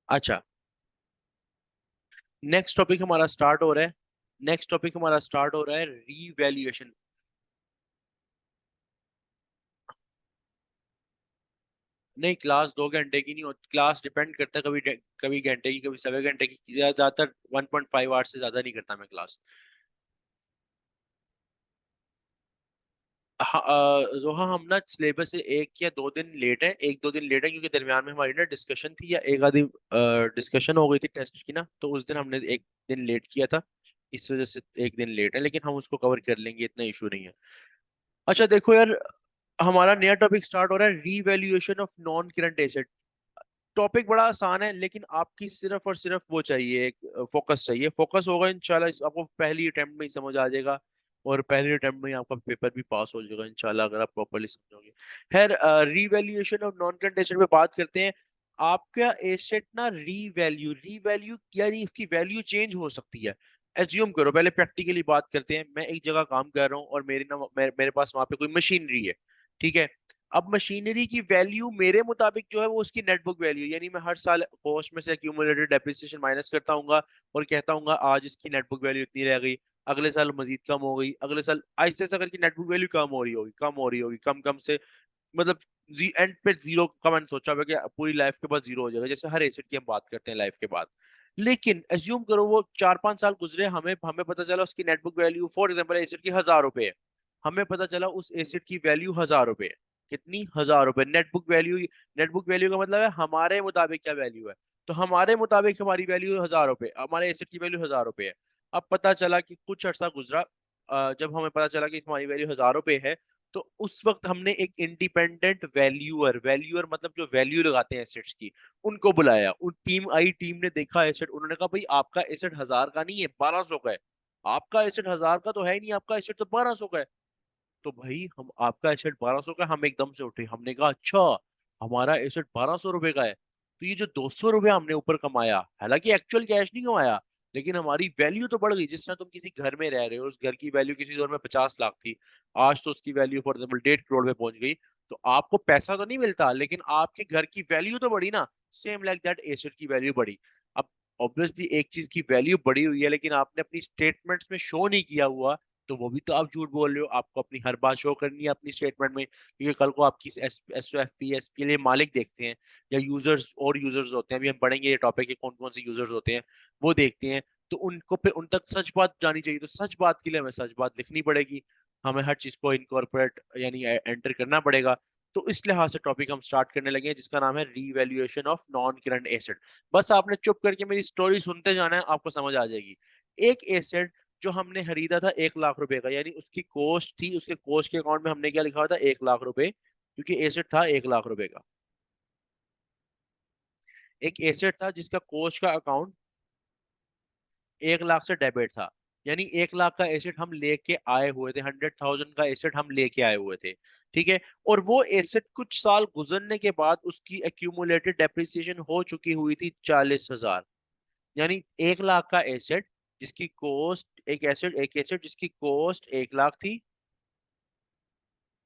S1: अच्छा, नेक्स्ट टॉपिक हमारा स्टार्ट हो रहा है। नेक्स्ट टॉपिक हमारा स्टार्ट हो रहा है रीवैल्यूएशन। नहीं, क्लास 2 घंटे की नहीं होती, क्लास डिपेंड करता है, कभी कभी घंटे की, कभी 7 घंटे की, ज्यादातर 1.5 आवर से ज्यादा नहीं करता मैं क्लास। हाँ, जोहा हम ना सिलेबस से 1 या 2 दिन लेट है, 1-2 दिन लेट है, क्योंकि दरमियान में हमारी ना डिस्कशन थी, या एक आधी डिस्कशन हो गई थी टेस्ट की ना, तो उस दिन हमने 1 दिन लेट किया था, इस वजह से 1 दिन लेट है, लेकिन हम उसको कवर कर लेंगे, इतना इशू नहीं है। अच्छा देखो यार, हमारा नया टॉपिक स्टार्ट हो रहा है, revaluation of non current asset. Topic बड़ा आसान है, लेकिन आपकी सिर्फ और सिर्फ वो चाहिए, एक फोकस चाहिए। फोकस होगा इंशाल्लाह, आपको पहली अटेम्प्ट में ही समझ आ जाएगा, और पहली अटेम्प्ट में ही आपका पेपर भी पास हो जाएगा इंशाल्लाह, अगर आप प्रॉपर्ली समझोगे। खैर, revaluation of non current asset पे बात करते हैं। आपका एसेट ना रीवैल्यू रीवैल्यू यानी इसकी वैल्यू चेंज हो सकती है। एज्यूम करो, पहले प्रैक्टिकली बात करते हैं, मैं एक जगह काम कर रहा हूँ और मेरे पास वहां पे कोई मशीनरी है, ठीक है। अब मशीनरी की वैल्यू मेरे मुताबिक जो है वो उसकी नेट बुक वैल्यू, यानी मैं हर साल कॉस्ट में से एक्यूमुलेटेड डेप्रिसिएशन माइनस करता हूँ और कहता हूँ आज इसकी नेट बुक वैल्यू इतनी रह गई, अगले साल मजीद कम हो गई, अगले साल आहिस्ते से करके नेट बुक वैल्यू कम हो रही होगी, कम हो रही होगी, कम कम से, मतलब जी एंड पे जीरो का मैंने सोचा हुआ कि पूरी लाइफ के बाद जीरो हो जाएगा, जैसे हर एसेट की हम बात करते हैं लाइफ के बाद। लेकिन एज्यूम करो वो 4-5 साल गुजरे, हमें हमें पता चला उसकी net book value for example asset की 1,000 रुपए है। हमें पता चला उस एसेट की वैल्यू 1,000 रुपए है। कितनी? 1,000 रुपए net book value. Net book value का मतलब है हमारे मुताबिक क्या वैल्यू है। तो हमारे मुताबिक हमारी वैल्यू 1,000 रुपए, हमारे एसेट की वैल्यू 1,000 रुपए है। अब पता चला कि कुछ अर्सा गुजरा, जब हमें पता चला कि हमारी वैल्यू 1,000 रुपए है, तो उस वक्त हमने एक इंडिपेंडेंट वैल्यूअर वैल्यूअर मतलब जो वैल्यू लगाते हैं एसेट्स की, उनको बुलाया। उन टीम आई, टीम ने देखा एसेट, उन्होंने कहा भाई आपका एसेट 1,000 का नहीं है, 1,200 का है। आपका एसेट 1,000 का तो है ही नहीं, आपका एसेट तो 1,200 का है। तो भाई हम, आपका एसेट 1,200 का, हम एकदम से उठे, हमने कहा अच्छा, हमारा एसेट 1,200 रुपए का है, तो ये जो 200 रुपये हमने ऊपर कमाया, हालांकि एक्चुअल कैश नहीं कमाया, लेकिन हमारी वैल्यू तो बढ़ गई। जिस तरह तुम किसी घर में रह रहे हो, उस घर की वैल्यू किसी दौर में 50 लाख थी, आज तो उसकी वैल्यू फॉर एग्जाम्पल 1.5 करोड़ पे पहुंच गई। तो आपको पैसा तो नहीं मिलता, लेकिन आपके घर की वैल्यू तो बढ़ी ना। सेम लाइक दैट एसेट की वैल्यू बढ़ी। अब ऑब्वियसली एक चीज की वैल्यू बढ़ी हुई है, लेकिन आपने अपनी स्टेटमेंट्स में शो नहीं किया हुआ, तो वो भी तो आप झूठ बोल रहे हो। आपको अपनी हर बात शो करनी है अपनी स्टेटमेंट में, क्योंकि कल को आपकी S S O F P S के लिए मालिक देखते हैं, या यूजर्स, और यूजर्स होते हैं, अभी हम पढ़ेंगे ये टॉपिक के कौन कौन से यूजर्स होते हैं, वो देखते हैं। तो उनको पे उन तक सच बात जानी चाहिए, तो सच बात के लिए हमें सच बात लिखनी पड़ेगी, हमें हर चीज को इनकॉर्पोरेट यानी एंटर करना पड़ेगा। तो इस लिहाज से टॉपिक हम स्टार्ट करने लगे हैं, जिसका नाम है revaluation of non current asset. बस आपने चुप करके मेरी स्टोरी सुनते जाना है, आपको समझ आ जाएगी। एक एसेट जो हमने खरीदा था 1,00,000 रुपए का, यानी उसकी कॉस्ट थी, उसके कॉस्ट के अकाउंट में हमने क्या लिखा हुआ था? 1,00,000 रुपए, क्योंकि एसेट था 1,00,000 रुपए का। एक एसेट था जिसका कॉस्ट का अकाउंट 1,00,000 से डेबिट था, यानी 1 लाख का एसेट हम लेके आए हुए थे, 100,000 का एसेट हम लेके आए हुए थे, ठीक है। और वो एसेट कुछ साल गुजरने के बाद उसकी एक्यूमुलेटेड डेप्रिसिएशन हो चुकी हुई थी 40,000। यानी 1 लाख का एसेट जिसकी कॉस्ट, एक एसेट जिसकी कॉस्ट 1 लाख थी,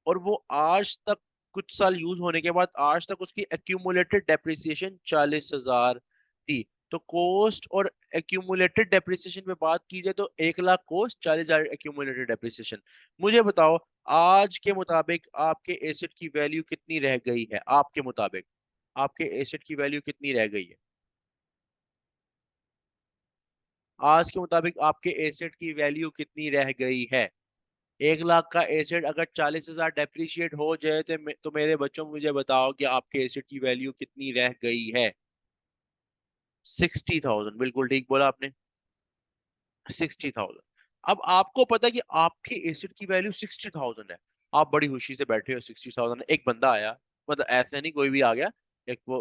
S1: और वो आज तक कुछ साल यूज होने के बाद आज तक उसकी एक्यूमुलेटेड डेप्रिसिएशन 40,000 थी। तो कॉस्ट और एक्यूमुलेटेड डेप्रिसिएशन में बात की जाए तो 1 लाख कॉस्ट, 40,000 एक्यूमुलेटेड डेप्रिसिएशन। मुझे बताओ आज के मुताबिक आपके एसेट की वैल्यू कितनी रह गई है? आपके मुताबिक आपके एसेट की वैल्यू कितनी रह गई है? आज के मुताबिक आपके एसेट की वैल्यू कितनी रह गई है? 1 लाख का एसेट अगर 40,000 डेप्रिशिएट हो जाए तो मेरे बच्चों मुझे बताओ कि आपके एसेट की वैल्यू कितनी रह गई है? 60,000, बिल्कुल ठीक बोला आपने, 60,000। अब आपको पता है कि आपके एसेट की वैल्यू 60,000 है। आप बड़ी खुशी से बैठे हो, 60,000। एक बंदा आया, मतलब ऐसे नहीं कोई भी आ गया, एक वो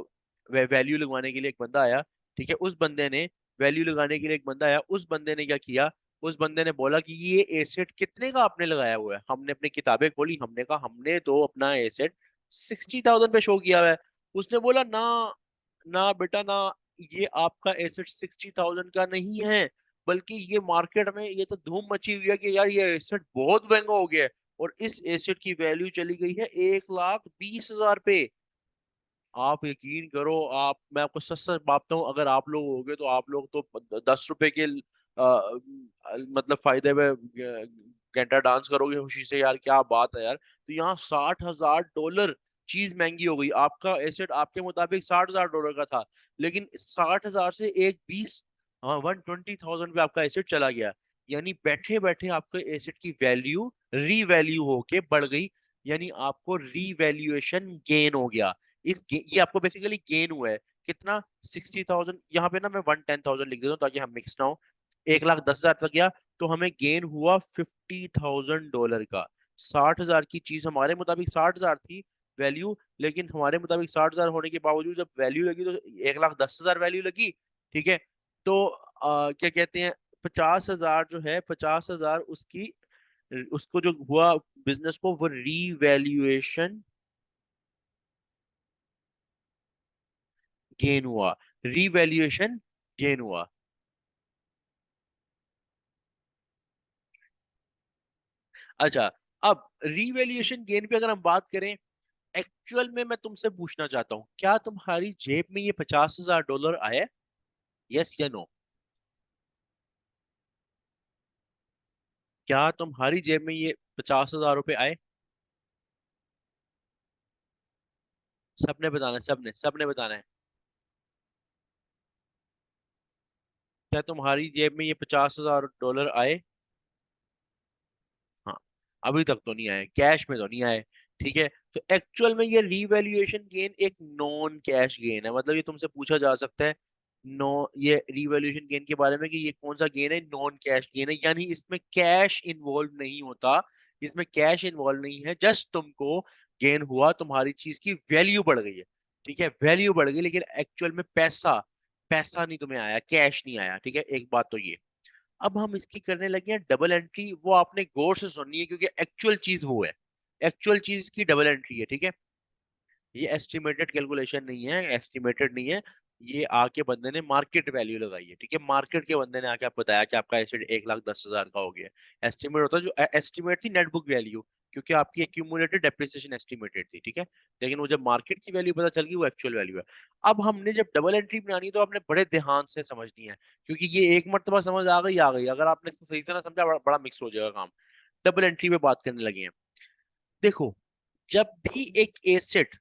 S1: वैल्यू लगवाने के लिए एक बंदा आया, ठीक है। उस बंदे ने वैल्यू लगाने के लिए एक बंदा आया, उस बंदे ने क्या किया? उस बंदे ने बोला कि ये एसेट कितने का आपने लगाया हुआ है? हमने अपनी किताबें खोली, हमने कहा हमने तो अपना एसेट 60,000 पे शो किया हुआ है। उसने बोला ना, ना बेटा ना, ये आपका एसेट 60,000 का नहीं है, बल्कि ये मार्केट में ये तो धूम मची हुई है कि यार ये एसेट बहुत महंगा हो गया है, और इस एसेट की वैल्यू चली गई है 1,20,000 पे। आप यकीन करो, आप, मैं आपको सच सच बताता हूँ, अगर आप लोग होगे तो आप लोग तो 10 रुपए के मतलब फायदे में घंटा डांस करोगे खुशी से, यार क्या बात है यार। तो यहाँ $60,000 चीज महंगी हो गई। आपका एसेट आपके मुताबिक $60,000 का था, लेकिन 60,000 से एक 20, हाँ, 120,000 पे आपका एसेट चला गया। यानी बैठे बैठे आपके एसेट की वैल्यू रीवैल्यू होके बढ़ गई, यानी आपको रीवैल्यूएशन गेन हो गया। ये आपको बेसिकली गेन हुआ है कितना? 60,000। यहाँ पे ना मैं 110,000 लिख देता हूँ ताकि हम मिक्स ना हो। 1,10,000 तक गया तो हमें गेन हुआ $50,000 का। 60,000 की चीज हमारे मुताबिक 60,000 थी वैल्यू, लेकिन हमारे मुताबिक 60,000 होने के बावजूद जब वैल्यू लगी तो 1,10,000 वैल्यू लगी, ठीक है। तो क्या कहते हैं, 50,000 जो है, 50,000 उसकी, उसको जो हुआ बिजनेस को, वो रीवैल्यूएशन गेन हुआ, रीवैल्यूएशन गेन हुआ। अच्छा, अब रीवैल्यूएशन गेन पे अगर हम बात करें, एक्चुअल में मैं तुमसे पूछना चाहता हूँ, क्या तुम्हारी जेब में ये $50,000 आए? यस या नो? क्या तुम्हारी जेब में ये $50,000 आए? सबने बताना है, सबने सबने बताना है। क्या तुम्हारी जेब में ये $50,000 आए? हाँ, अभी तक तो नहीं आए, कैश में तो नहीं आए, ठीक है। तो एक्चुअल में ये रीवैल्यूएशन गेन एक नॉन कैश गेन है। मतलब ये तुमसे पूछा जा सकता है नो, ये रीवैल्यूएशन गेन के बारे में कि ये कौन सा गेन है? नॉन कैश गेन है, यानी इसमें कैश इन्वॉल्व नहीं होता, इसमें कैश इन्वॉल्व नहीं है। जस्ट तुमको गेन हुआ, तुम्हारी चीज की वैल्यू बढ़ गई है, ठीक है, वैल्यू बढ़ गई, लेकिन एक्चुअल में पैसा, पैसा नहीं तुम्हें आया, कैश नहीं आया, ठीक है। एक बात तो ये। अब हम इसकी करने लगे हैं डबल एंट्री, वो आपने गौर से सुननी है क्योंकि एक्चुअल चीज वो है, एक्चुअल चीज की डबल एंट्री है, ठीक है। ये एस्टिमेटेड कैलकुलेशन नहीं है, एस्टिमेटेड नहीं है। ये आके बंदे ने मार्केट वैल्यू लगाई है, ठीक है। मार्केट के बंदे ने आके आपको बताया कि आपका एसेट 1,10,000 का हो गया। एस्टिमेट होता है, जो एस्टिमेट थी नेट बुक वैल्यू, क्योंकि आपकी एक्यूमुलेटेड डेप्रिसिएशन एस्टिमेटेड थी, ठीक है। लेकिन वो जब मार्केट की वैल्यू पता चल गई, वो एक्चुअल वैल्यू है। अब हमने जब डबल एंट्री बनानी है तो आपने बड़े ध्यान से समझनी है, क्योंकि ये एक मर्तबा समझ आ गई, अगर आपने इसको सही से ना समझा, बड़ा मिक्स हो जाएगा काम। डबल एंट्री पे बात करने लगे हैं। देखो, जब भी एक एसेट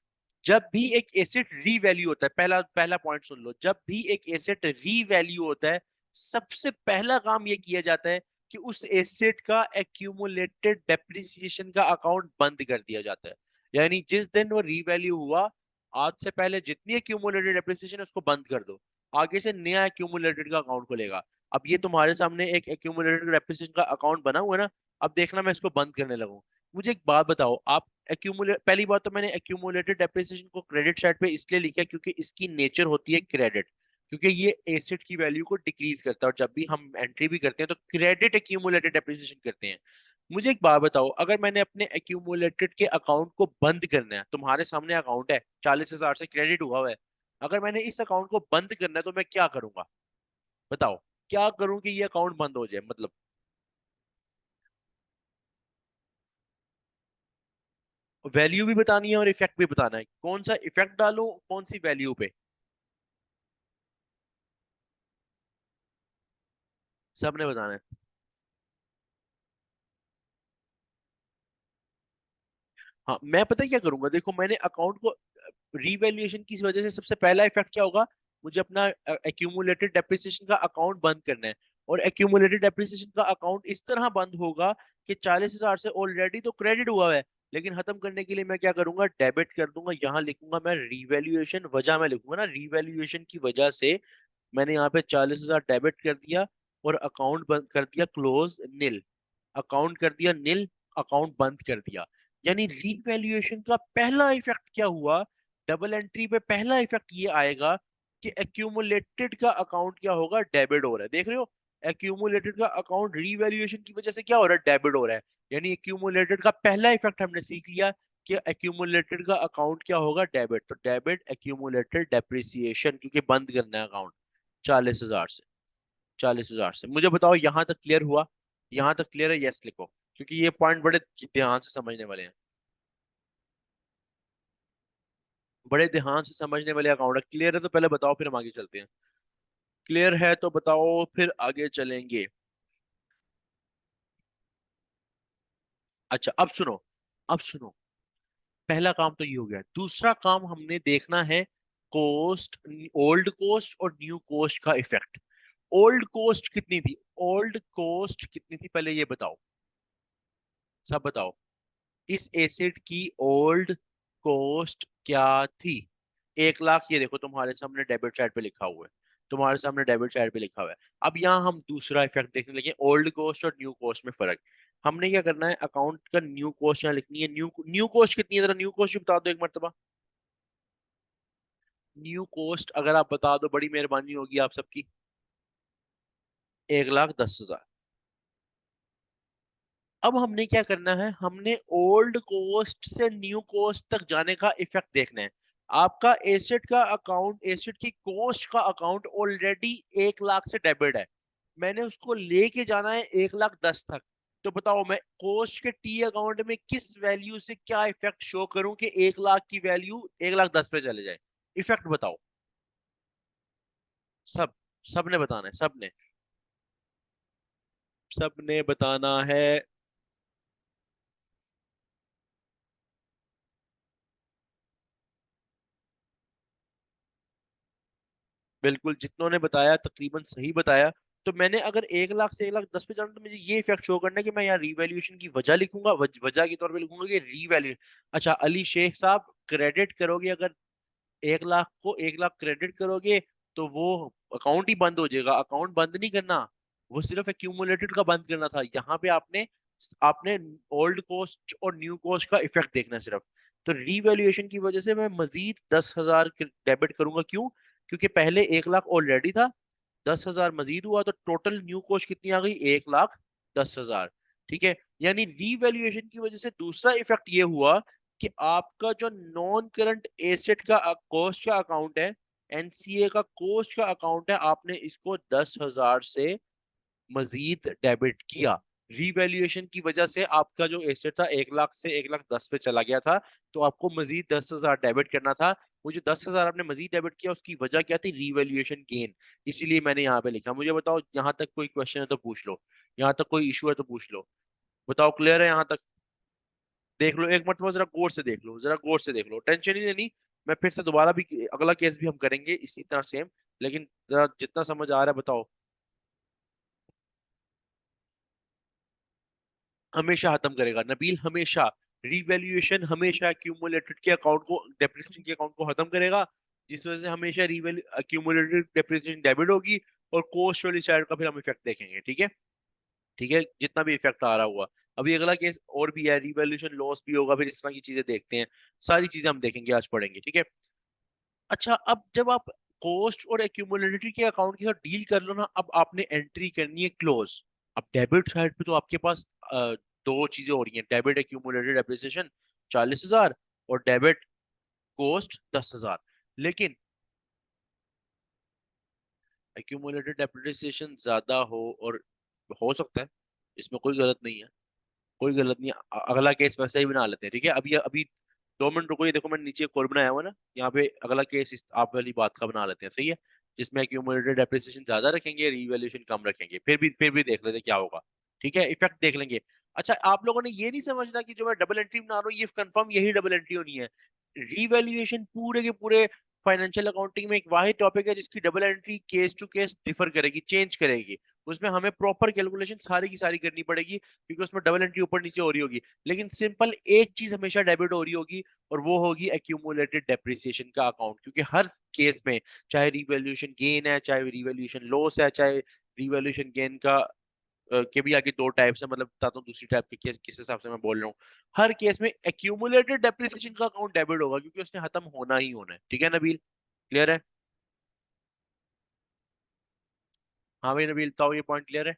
S1: जब भी एक एसेट रीवैल्यू होता है, पहला पहला पॉइंट सुन लो, जब भी एक एसेट रीवैल्यू होता है, सबसे पहला काम ये किया जाता है कि उस एसेट का एक्यूमुलेटेड डेप्रिसिएशन का अकाउंट बंद कर दिया जाता है। यानी जिस दिन वो रीवैल्यू हुआ, आज से पहले जितनी एक्यूमुलेटेड डेप्रिसिएशन है उसको बंद कर दो, आगे से नया एक्यूमुलेटेड का अकाउंट खुलेगा। अब ये तुम्हारे सामने एक एक्यूमुलेटेड डेप्रिसिएशन का अकाउंट बना हुआ है ना, अब देखना मैं इसको बंद करने लगूं। मुझे एक बात बताओ, आप एक्यूमुलेट, पहली बात तो मैंने एक्यूमुलेटेड डेप्रिसिएशन को क्रेडिट साइड पे इसलिए लिखा क्योंकि इसकी नेचर होती है क्रेडिट। क्योंकि ये एसेट की वैल्यू को डिक्रीज करता है, और जब भी हम एंट्री भी करते हैं तो क्रेडिट एक्यूमुलेटेड डेप्रिसिएशन करते हैं। मुझे एक बात बताओ, अगर मैंने अपने एक्यूमुलेटेड के अकाउंट को बंद करना है, तुम्हारे सामने अकाउंट है 40,000 से क्रेडिट हुआ हुआ है, अगर मैंने इस अकाउंट को बंद करना है तो मैं क्या करूंगा? बताओ, क्या करूं कि ये अकाउंट बंद हो जाए? मतलब वैल्यू भी बतानी है और इफेक्ट भी बताना है, कौन सा इफेक्ट डालूं कौन सी वैल्यू पे? सबने बताना है। हाँ, मैं पता है क्या करूंगा, देखो मैंने अकाउंट को रीवैल्यूएशन की वजह से सबसे पहला इफेक्ट क्या होगा, मुझे अपना एक्यूमुलेटेड डेप्रिसिएशन का अकाउंट बंद करना है। और एक्यूमुलेटेड डेप्रिसिएशन का अकाउंट इस तरह बंद होगा कि 40,000 से ऑलरेडी तो क्रेडिट हुआ है, लेकिन खत्म करने के लिए मैं क्या करूंगा, डेबिट कर दूंगा। यहाँ लिखूंगा मैं रीवैल्यूएशन, वजह में लिखूंगा ना, रीवैल्यूएशन की वजह से मैंने यहाँ पे 40,000 डेबिट कर दिया और अकाउंट बंद कर दिया, क्लोज निल, अकाउंट कर दिया निल, अकाउंट बंद कर दिया। यानी रीवैल्यूएशन का पहला इफेक्ट क्या हुआ, डबल एंट्री पे पहला इफेक्ट ये आएगा कि एक्यूमुलेटेड का अकाउंट क्या होगा, डेबिट हो रहा है। देख रहे हो, एक्यूमुलेटेड का अकाउंट रीवैल्यूएशन की वजह से क्या हो रहा है, डेबिट हो रहा है। यानी एक्यूमुलेटेड का पहला इफेक्ट हमने सीख लिया कि एक्यूमुलेटेड का अकाउंट क्या होगा, डेबिट। तो डेबिट एक्यूमुलेटेड डेप्रिसिएशन, क्योंकि बंद करना है अकाउंट 40,000 से। 40,000 से। मुझे बताओ यहाँ तक क्लियर हुआ? यहाँ तक क्लियर है? यस लिखो, क्योंकि ये पॉइंट बड़े ध्यान से समझने वाले हैं, बड़े ध्यान से समझने वाले अकाउंट है। क्लियर है तो पहले बताओ, फिर हम आगे चलते हैं। क्लियर है तो बताओ, फिर आगे चलेंगे। अच्छा, अब सुनो, अब सुनो। पहला काम तो ये हो गया, दूसरा काम हमने देखना है कोस्ट, ओल्ड कोस्ट और न्यू कोस्ट का इफेक्ट। ओल्ड कोस्ट कितनी थी, ओल्ड कोस्ट कितनी थी पहले ये बताओ, सब बताओ। इस एसिड की ओल्ड कॉस्ट क्या थी? 1 लाख, ये देखो तुम्हारे सामने डेबिट साइड पे लिखा हुआ है, तुम्हारे सामने डेबिट साइड पे लिखा हुआ है। अब यहाँ हम दूसरा इफेक्ट देखने लगे, ओल्ड कॉस्ट और न्यू कॉस्ट में फर्क। हमने क्या करना है, अकाउंट का न्यू कॉस्ट यहाँ लिखनी है। न्यू न्यू कॉस्ट कितनी है, जरा न्यू कॉस्ट भी बता दो एक मरतबा। न्यू कॉस्ट अगर आप बता दो, बड़ी मेहरबानी होगी आप सबकी। 1,10,000। अब हमने क्या करना है, हमने ओल्ड कोस्ट से न्यू कोस्ट तक जाने का इफेक्ट देखना है। आपका एसेट का अकाउंट, एसेट की कोस्ट का अकाउंट ऑलरेडी 1 लाख से डेबिट है, मैंने उसको लेके जाना है 1,10,000 तक। तो बताओ मैं कोस्ट के टी अकाउंट में किस वैल्यू से क्या इफेक्ट शो करूं कि 1 लाख की वैल्यू 1,10,000 पे चले जाए? इफेक्ट बताओ। सब, सबने बताना है, सबने, सबने बताना है। बिल्कुल, जितनों ने बताया तकरीबन सही बताया। तो मैंने अगर 1 लाख से 1,10,000 पे जाना, तो मुझे ये इफेक्ट शो करना है कि मैं यहाँ रीवैल्यूएशन की वजह लिखूंगा, वजह के तौर पे लिखूंगा कि रीवैल्यू। अच्छा अली शेख साहब, क्रेडिट करोगे, अगर 1 लाख को 1 लाख क्रेडिट करोगे तो वो अकाउंट ही बंद हो जाएगा। अकाउंट बंद नहीं करना, वो सिर्फ एक्यूमुलेटेड का बंद करना था। यहाँ पे आपने आपने ओल्ड कॉस्ट और न्यू कॉस्ट का इफेक्ट देखना है सिर्फ। तो रीवैल्यूएशन की वजह से मैं मजीद 10,000 डेबिट करूंगा। क्यों? क्योंकि पहले 1 लाख ऑलरेडी था, 10,000 मजीद हुआ, तो टोटल न्यू कॉस्ट कितनी आ गई, 1,10,000। ठीक है, यानी रीवैल्यूएशन की वजह से दूसरा इफेक्ट ये हुआ कि आपका जो नॉन करंट एसेट का कॉस्ट का अकाउंट है, एनसीए का कॉस्ट का अकाउंट है, आपने इसको 10,000 से मजीद डेबिट किया। रीवैल्यूएशन की वजह से आपका जो एसेट था 1 लाख से 1,10,000 पे चला गया था, तो आपको मजीद 10,000 डेबिट करना था। वो जो 10,000 आपने मजीद डेबिट किया, उसकी वजह क्या थी, रीवैल्यूएशन गेन। इसीलिए मैंने यहाँ पे लिखा। मुझे बताओ, यहाँ तक कोई क्वेश्चन है तो पूछ लो, यहाँ तक कोई इशू है तो पूछ लो। बताओ, क्लियर है यहाँ तक? देख लो एक मरतबा, जरा गौर से देख लो, जरा गौर से देख लो, टेंशन ही नहीं। मैं फिर से दोबारा भी अगला केस भी हम करेंगे इसी तरह सेम, लेकिन जरा जितना समझ आ रहा है बताओ। हमेशा खत्म करेगा नबील, हमेशा। रीवैल्यूएशन हमेशा एक्यूमुलेटेड के अकाउंट को, डेप्रिसिएशन के अकाउंट को खत्म करेगा, जिस वजह से हमेशा रीवैल्यू एक्यूमुलेटेड डेप्रिसिएशन डेबिट होगी। और कोस्ट वाली साइड का फिर हम इफेक्ट देखेंगे, ठीक है? ठीक है, जितना भी इफेक्ट आ रहा हुआ। अभी अगला केस और भी है, रिवॉल्यूशन लॉस भी होगा, फिर इस तरह की चीजें देखते हैं। सारी चीजें हम देखेंगे, आज पढ़ेंगे, ठीक है? अच्छा, अब जब आप कॉस्ट और एक्यूमुलेटेड के अकाउंट के साथ डील कर लो ना। अब आपने एंट्री करनी है क्लोज। अब डेबिट साइड पे तो आपके पास दो चीजें हो रही हैं, डेबिट एक्यूमुलेटेड डेप्रिसिएशन 40,000 और डेबिट कॉस्ट 10,000। लेकिन एक्यूमुलेटेड डेप्रिसिएशन ज्यादा हो, और हो सकता है, इसमें कोई गलत नहीं है, कोई गलत नहीं है। अगला केस वैसे ही बना लेते हैं, ठीक है। अभी 2 मिनट रुको, ये देखो मैंने नीचे कोड बनाया हुआ है ना, यहाँ पे अगला केस इस आप वाली बात का बना लेते हैं, सही है। जिसमें एक्यूमुलेटेड डेप्रिसिएशन ज्यादा रखेंगे, रिवैल्यूएशन कम रखेंगे, फिर भी देख लेते हैं क्या होगा। ठीक है, इफेक्ट देख लेंगे। अच्छा, आप लोगों ने ये नहीं समझना कि जो मैं डबल एंट्री बना रहा हूँ ये कंफर्म यही डबल एंट्री होनी है। रिवैल्यूएशन पूरे के पूरे फाइनेंशियल अकाउंटिंग में एक वाहिद टॉपिक है जिसकी double entry case to case differ करेगी, चेंज करेगी। उसमें हमें प्रॉपर कैलकुलेशन सारी की सारी करनी पड़ेगी, क्योंकि उसमें डबल एंट्री ऊपर नीचे हो रही होगी। लेकिन सिंपल एक चीज हमेशा डेबिट हो रही होगी, और वो होगी एक्यूमुलेटेड डेप्रिसिएशन का अकाउंट। क्योंकि हर केस में, चाहे रिवैल्यूएशन गेन है, चाहे रिवैल्यूएशन लॉस है, चाहे रिवैल्यूएशन गेन का के भी आगे दो टाइप्स है, मतलब बताता हूँ दूसरी टाइप के किस हिसाब से मैं बोल रहा हूँ। हर केस में एक्यूमुलेटेड डेप्रिसिएशन का अकाउंट डेबिट होगा, क्योंकि उसने खत्म होना ही होना है। ठीक है नबील, क्लियर है? हाँ भाई नबील, बताओ ये पॉइंट क्लियर है?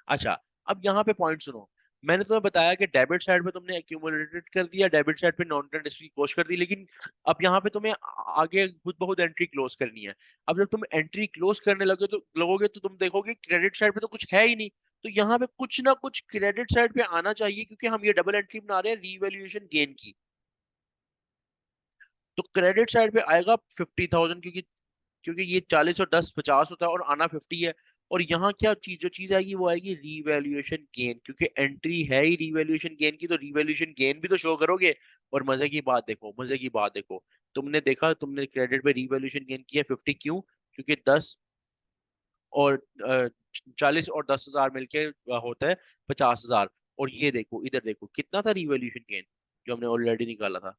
S1: अच्छा, अब यहाँ पे पॉइंट सुनो। मैंने तुम्हें बताया कि डेबिट साइड पे तुमने एक्यूमुलेटेड कर दिया, डेबिट साइड पे नॉन करंट हिस्ट्री क्लोज कर दी, लेकिन अब यहाँ पे तुम्हें आगे खुद बहुत एंट्री क्लोज करनी है। अब जब तुम एंट्री क्लोज करने लगोगे तो तुम देखोगे क्रेडिट साइड पे तो कुछ है ही नहीं। तो यहाँ पे कुछ ना कुछ क्रेडिट साइड पे आना चाहिए, क्योंकि हम ये डबल एंट्री बना रहे हैं रीवैल्यूएशन गेन की। तो क्रेडिट साइड पे आएगा 50,000, क्योंकि क्योंकि ये 40 और 10 50 होता है, और आना 50 है। और यहाँ क्या चीज, जो चीज आएगी वो आएगी रीवैल्यूएशन गेन, क्योंकि एंट्री है ही रीवैल्यूएशन गेन की, तो रीवैल्यूएशन गेन भी तो शो करोगे। और मजे की बात देखो, मजे की बात देखो, तुमने देखा, तुमने क्रेडिट पे रीवैल्यूएशन गेन किया 50, क्यों? क्योंकि 10 और 40 और 10,000 मिलके होता है 50,000। और ये देखो, इधर देखो कितना था रीवैल्यूएशन गेन जो हमने ऑलरेडी निकाला था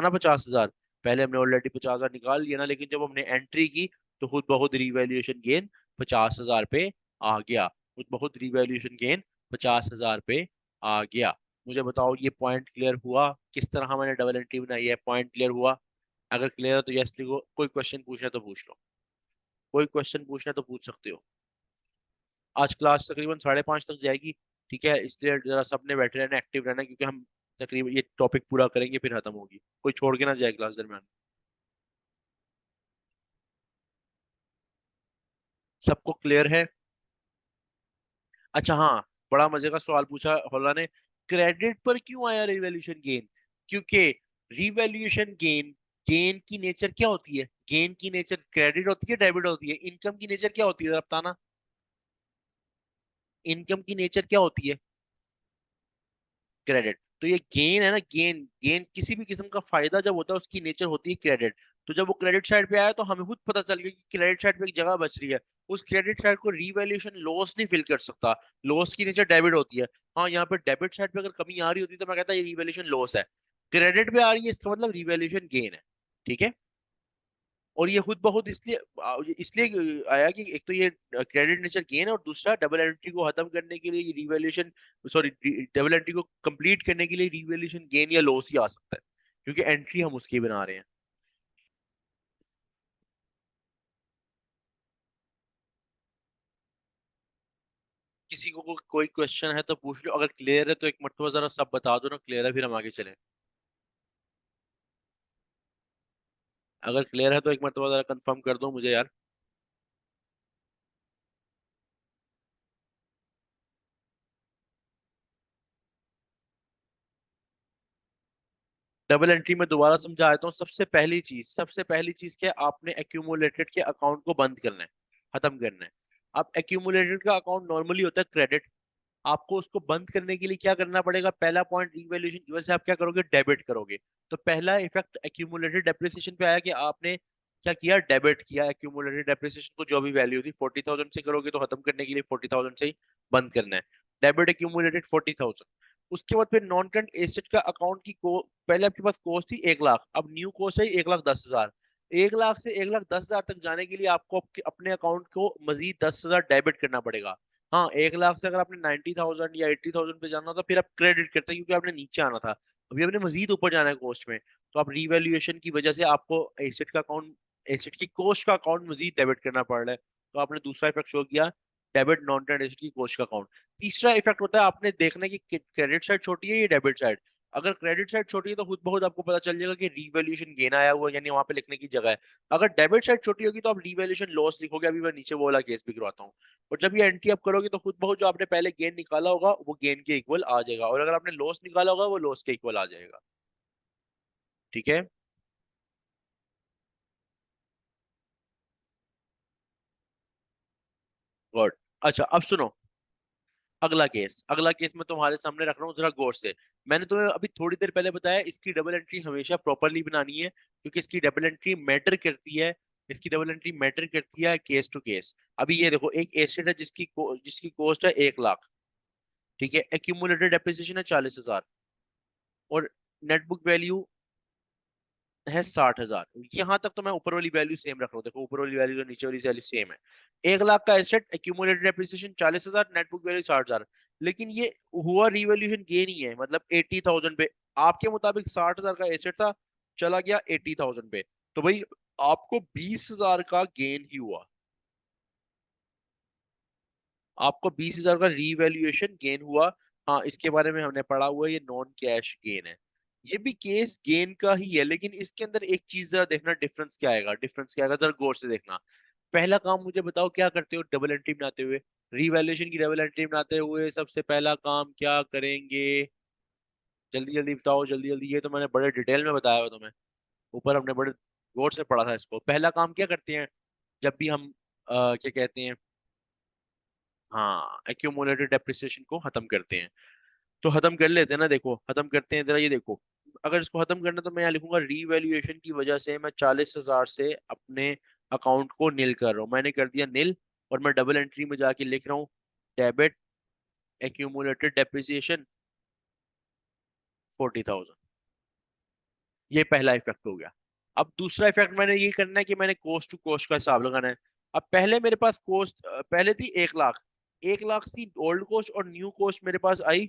S1: ना 50,000। पहले हमने ऑलरेडी 50,000 निकाल लिया ना, लेकिन जब हमने एंट्री की तो खुद बहुत रिवैल्यूएशन गेन 50,000 पे आ गया। खुद बहुत रिवैल्यूएशन गेन 50,000 पे आ गया। मुझे बताओ ये पॉइंट क्लियर हुआ? किस तरह मैंने डबल एंट्री बनाई है, पॉइंट क्लियर हुआ? अगर क्लियर है तो यस लिखो, कोई क्वेश्चन पूछना है तो पूछ लो, कोई क्वेश्चन पूछना है तो पूछ सकते हो। आज क्लास तकरीबन 5:30 तक जाएगी, ठीक है, इसलिए जरा सबने बैठे रहना, एक्टिव रहना, क्योंकि हम तकरीबन ये टॉपिक पूरा करेंगे फिर खत्म होगी। कोई छोड़ के ना जाए क्लास दरमियान। सबको क्लियर है? अच्छा हाँ, बड़ा मजे का सवाल पूछा होला ने, क्रेडिट पर क्यों आया रिवैल्यूएशन गेन? क्योंकि रिवैल्यूएशन गेन, गेन की नेचर क्या होती है? गेन की नेचर क्रेडिट होती है, डेबिट होती है? इनकम की नेचर क्या होती है, जरा बताना। इनकम की नेचर क्या होती है? क्रेडिट। तो ये गेन है ना, गेन, गेन किसी भी किस्म का फायदा जब होता है उसकी नेचर होती है क्रेडिट। तो जब वो क्रेडिट साइड पे आया तो हमें खुद पता चल गया कि क्रेडिट साइड पे एक जगह बच रही है। उस क्रेडिट साइड को रिवैल्यूएशन लॉस नहीं फिल कर सकता, लॉस की नेचर डेबिट होती है। हाँ, यहाँ पे डेबिट साइड पे अगर कमी आ रही होती तो मैं कहता ये रिवैल्यूएशन लॉस है। क्रेडिट पे आ रही है, इसका मतलब रिवैल्यूएशन गेन है। ठीक है। और ये खुद बहुत इसलिए आया कि एक तो ये क्रेडिट नेचर गेन है, और दूसरा डबल एंट्री को खत्म करने के लिए रिवैल्यूएशन, सॉरी, डबल एंट्री को कंप्लीट करने के लिए रिवैल्यूएशन गेन या लॉस ही आ सकता है, क्योंकि एंट्री हम उसकी बना रहे हैं। किसी को कोई क्वेश्चन है तो पूछ लो, अगर क्लियर है तो एक मरतबा जरा सब बता दो ना, क्लियर है फिर हम आगे चलें। अगर क्लियर है तो एक मरतबा जरा कंफर्म कर दो मुझे यार। डबल एंट्री में दोबारा समझा देता हूँ। सबसे पहली चीज क्या है, आपने एक्यूमुलेटेड के अकाउंट को बंद करना है, खत्म करना है। अब एक्यूमुलेटेड का अकाउंट नॉर्मली होता है क्रेडिट। आपको उसको बंद करने के लिए क्या करना पड़ेगा? पहला पॉइंट, रिवैल्यूएशन की वजह से आप क्या करोगे? डेबिट करोगे। तो पहला इफेक्ट एक्यूमुलेटेड डेप्रिसिएशन पे आया कि आपने क्या किया? डेबिट किया एक्यूमुलेटेड डेप्रिसिएशन को। जो भी वैल्यू थी 40,000 से करोगे, तो खत्म करने के लिए 40,000 से ही बंद करना है। Debit accumulated 40,000। उसके बाद फिर नॉन करंट एसेट का अकाउंट की को, पहले आपके पास कॉस्ट थी 1 लाख, अब न्यू कॉस्ट है 1,10,000। 1 लाख से 1,10,000 तक जाने के लिए आपको अपने अकाउंट को मजीद 10,000 डेबिट करना पड़ेगा। हाँ, 1 लाख से अगर आपने 90,000 या 80,000 पे जाना था, फिर आप क्रेडिट करते हैं, क्योंकि आपने नीचे आना था। अभी हमने मजीद ऊपर जाना है कॉस्ट में, तो आप रीवैल्यूएशन की वजह से आपको एसेट का अकाउंट, एसेट की कॉस्ट का अकाउंट मजीद डेबिट करना पड़ रहा है, तो आपने दूसरा इफेक्ट शो किया, डेबिट नॉन करंट एसेट की कॉस्ट का अकाउंट। तीसरा इफेक्ट होता है, आपने देखना है कि क्रेडिट साइड छोटी है या डेबिट साइड। अगर क्रेडिट साइड छोटी है तो खुद बहुत आपको पता चल जाएगा कि रीवैल्यूएशन गेन आया हुआ है, यानी वहां पे लिखने की जगह है। अगर डेबिट साइड छोटी होगी तो आप रीवैल्यूएशन लॉस लिखोगे। अभी मैं नीचे वो वाला केस भी करवाता हूँ। और जब ये एंट्री आप करोगे तो खुद बहुत जो आपने पहले गेन निकाला होगा वो गेन के इक्वल आ जाएगा, और अगर आपने लॉस निकाला होगा वो लॉस के इक्वल आ जाएगा। ठीक है। गुड। अच्छा अब सुनो, अगला केस मैं तुम्हारे सामने रख रहा हूँ, जरा गौर से। मैंने तुम्हें अभी थोड़ी देर पहले बताया इसकी डबल एंट्री हमेशा प्रॉपरली बनानी है, क्योंकि इसकी डबल एंट्री मैटर करती है। इसकी डबल एंट्री मैटर करती है केस टू केस। अभी ये देखो, एक एसेट है जिसकी कॉस्ट है 1 लाख, ठीक है, एक्यूमुलेटेड डेप्रिसिएशन है 40,000, और नेट बुक वैल्यू है 60,000। यहां तक तो मैं ऊपर वाली वैल्यू सेम रख रहा हूँ। देखो ऊपर वाली वैल्यू तो नीचे वाली वैल्यू सेम है। 1 लाख का asset, accumulated depreciation 40,000, net book value 60,000। लेकिन ये हुआ रिवैल्यूएशन गेन ही है, मतलब 80,000 पे। आपके मुताबिक 60,000 का एसेट था, चला गया 80,000 पे, तो भाई आपको 20,000 का गेन ही हुआ। आपको 20,000 का रीवैल्यूएशन गेन हुआ। हाँ, इसके बारे में हमने पढ़ा हुआ है, ये नॉन कैश गेन है। ये भी केस गेन का ही है, लेकिन इसके अंदर एक चीज जरा देखना, डिफरेंस क्या आएगा, डिफरेंस क्या आएगा, जरा गौर से देखना। पहला काम मुझे बताओ क्या करते हो डबल एंट्री बनाते हुए, रीवैल्यूएशन की डबल एंट्री बनाते हुए सबसे पहला काम क्या करेंगे? जल्दी जल्दी बताओ, जल्दी जल्दी। ये तो मैंने बड़े डिटेल में बताया हुआ तुम्हें, ऊपर हमने बड़े गौर से पढ़ा था इसको। पहला काम क्या करते हैं जब भी हम क्या कहते हैं, हाँ, एक्यूमुलेटेड डेप्रिसिएशन को खत्म करते हैं। तो खत्म कर लेते हैं ना, देखो खत्म करते हैं, जरा ये देखो। अगर इसको खत्म करना तो मैं यहाँ लिखूंगा रीवैल्यूएशन की वजह से मैं 40,000 से अपने अकाउंट को नील कर रहा हूँ, मैंने कर दिया नील। और मैं डबल एंट्री में जाके लिख रहा हूँ डेबिट एक्यूमुलेटेड डेप्रिसिएशन 40,000। ये पहला इफेक्ट हो गया। अब दूसरा इफेक्ट मैंने ये करना है कि मैंने कोस्ट टू कोस्ट का हिसाब लगाना है। अब पहले मेरे पास कोस्ट पहले थी 1 लाख, 1 लाख थी ओल्ड कोस्ट, और न्यू कोस्ट मेरे पास आई,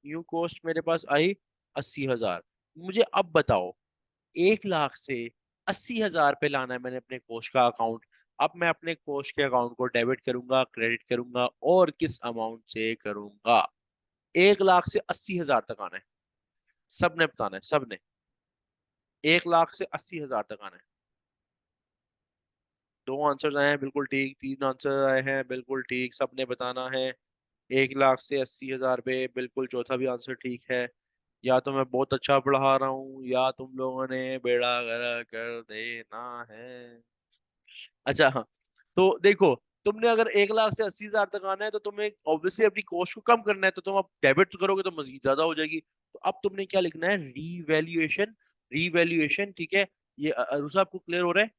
S1: न्यू कॉस्ट मेरे पास आई 80,000। मुझे अब बताओ, 1 लाख से 80,000 पे लाना है मैंने अपने कोष का अकाउंट। अब मैं अपने कोष के अकाउंट को डेबिट करूंगा, क्रेडिट करूंगा, और किस अमाउंट से करूंगा? 1 लाख से 80,000 तक आना है, सबने बताना है, सबने। 1 लाख से 80,000 तक आना है। दो आंसर्स आए हैं बिल्कुल ठीक, तीन आंसर आए हैं बिल्कुल ठीक, सबने बताना है। 1 लाख से 80,000 पे बिल्कुल, चौथा भी आंसर ठीक है। या तो मैं बहुत अच्छा पढ़ा रहा हूँ, या तुम लोगों ने बेड़ा गर्क कर देना है। अच्छा हाँ, तो देखो, तुमने अगर 1 लाख से 80,000 तक आना है तो तुम्हें ऑब्वियसली अपनी कॉस्ट को कम करना है, तो तुम अब डेबिट करोगे तो मजीद ज्यादा हो जाएगी। तो अब तुमने क्या लिखना है, रीवैल्यूएशन। रीवैल्यूएशन, ठीक है। ये अरुषा आपको क्लियर हो रहा है?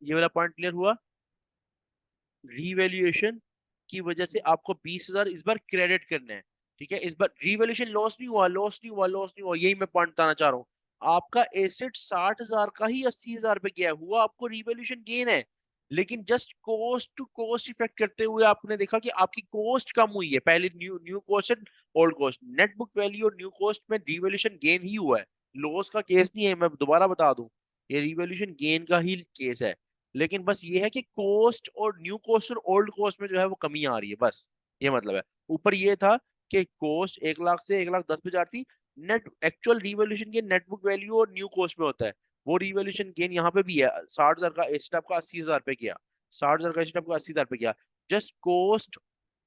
S1: ये वाला पॉइंट क्लियर हुआ? रीवैल्यूएशन की वजह से आपको 20,000 इस बार क्रेडिट करना है, ठीक है। इस बार रीवैल्यूएशन लॉस नहीं हुआ, लॉस नहीं हुआ, लॉस नहीं हुआ, यही मैं पॉइंट बताना चाह रहा हूँ। आपका एसेट 60,000 का ही 80,000 पे गया हुआ, आपको रीवैल्यूएशन गेन है। लेकिन just cost to cost effect करते हुए आपने देखा कि आपकी कॉस्ट कम हुई है। पहले new new cost and old cost, net book value और न्यू कॉस्ट में रीवैल्यूएशन गेन ही हुआ है। लॉस का केस नहीं है, मैं दोबारा बता दूं, ये रीवैल्यूएशन गेन का ही केस है। लेकिन बस ये है कि कॉस्ट और न्यू कॉस्ट और ओल्ड कॉस्ट में जो है वो कमी आ रही है, बस ये मतलब है। ऊपर ये था कि कॉस्ट 1 लाख से 1,10,000 पे जाती, net actual revolution gain net book value और न्यू कॉस्ट में होता है। वो रिवॉल्यूशन गेन यहाँ पे भी है, 60,000 का एसेट आपका 80,000 पे गया, 60,000 का एसेट आपका 80,000 पे गया। जस्ट कॉस्ट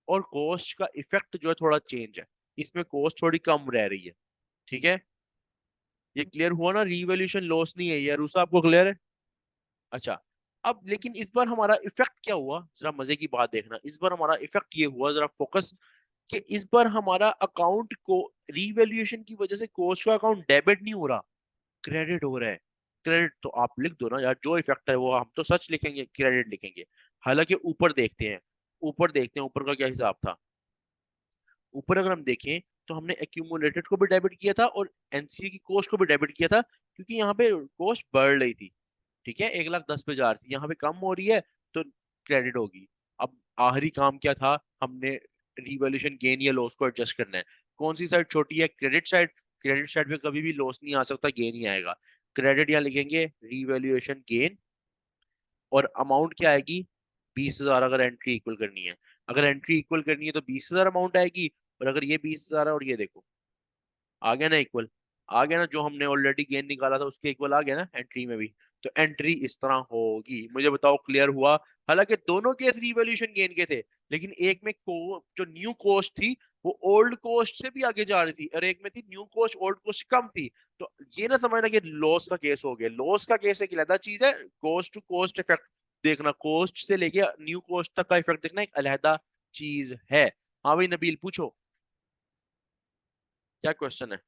S1: और कॉस्ट का इफेक्ट जो है थोड़ा चेंज है, इसमें कॉस्ट थोड़ी कम रह रही है, ठीक है। ये क्लियर हुआ ना, रिवॉल्यूशन लॉस नहीं है ये, रूसा आपको क्लियर है? अच्छा, अब लेकिन इस बार हमारा इफेक्ट क्या हुआ, जरा मजे की बात देखना। इस बार हमारा इफेक्ट ये हुआ, जरा फोकस, कि इस बार हमारा अकाउंट को रीवैल्यूएशन की वजह से कोस्ट का अकाउंट डेबिट नहीं हो रहा, क्रेडिट हो रहा है। क्रेडिट तो आप लिख दो ना यार, जो इफेक्ट है वो हम तो सच लिखेंगे, क्रेडिट लिखेंगे। हालांकि ऊपर देखते हैं, ऊपर देखते हैं ऊपर का क्या हिसाब था। ऊपर अगर हम देखें तो हमने एक्यूमुलेटेड को भी डेबिट किया था और एनसीए की कोस्ट को भी डेबिट किया था, क्योंकि यहाँ पे कोस्ट बढ़ रही थी, ठीक है। 1,10,000 पे जा रही थी, यहाँ पे कम हो रही है तो क्रेडिट होगी। अब आखिरी काम क्या था, हमने रिवॉल्यूशन गेन या लॉस को एडजस्ट करना है। कौन सी साइड छोटी है? Credit side. क्रेडिट साइड पे कभी भी लॉस नहीं आ सकता, गेन ही आएगा। क्रेडिट यहाँ लिखेंगे रीवैल्यूएशन गेन, और अमाउंट क्या आएगी? 20,000 अगर एंट्री इक्वल करनी है। अगर एंट्री इक्वल करनी है तो 20,000 अमाउंट आएगी, और अगर ये 20,000 है और ये देखो, आ गया ना इक्वल? आ गया ना, जो हमने ऑलरेडी गेन निकाला था उसके इक्वल आ गया ना एंट्री में भी। तो एंट्री इस तरह होगी। मुझे बताओ क्लियर हुआ? हालांकि दोनों केस रिवॉल्यूशन गेन के थे, लेकिन एक में जो न्यू कॉस्ट थी वो ओल्ड कॉस्ट से भी आगे जा रही थी, और एक में थी न्यू कॉस्ट ओल्ड कॉस्ट से कम थी। तो ये ना समझना कि लॉस का केस हो गया। लॉस का केस एक अलहदा चीज है, कॉस्ट टू कॉस्ट इफेक्ट देखना, कॉस्ट से लेके न्यू कॉस्ट तक का इफेक्ट देखना एक अलहदा चीज है। हाँ भाई नबील पूछो, क्या क्वेश्चन है?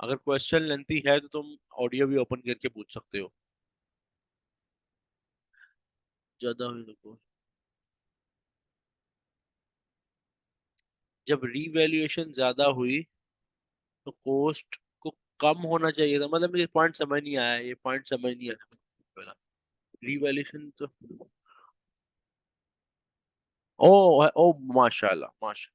S1: अगर क्वेश्चन लेंथी है तो तुम ऑडियो भी ओपन करके पूछ सकते हो। ज्यादा हुई तो जब रीवैल्यूएशन ज्यादा हुई तो कॉस्ट को कम होना चाहिए था, मतलब मुझे पॉइंट समझ नहीं आया, ये पॉइंट समझ नहीं आया। रीवैल्यूएशन तो ओ ओ माशाल्लाह माशा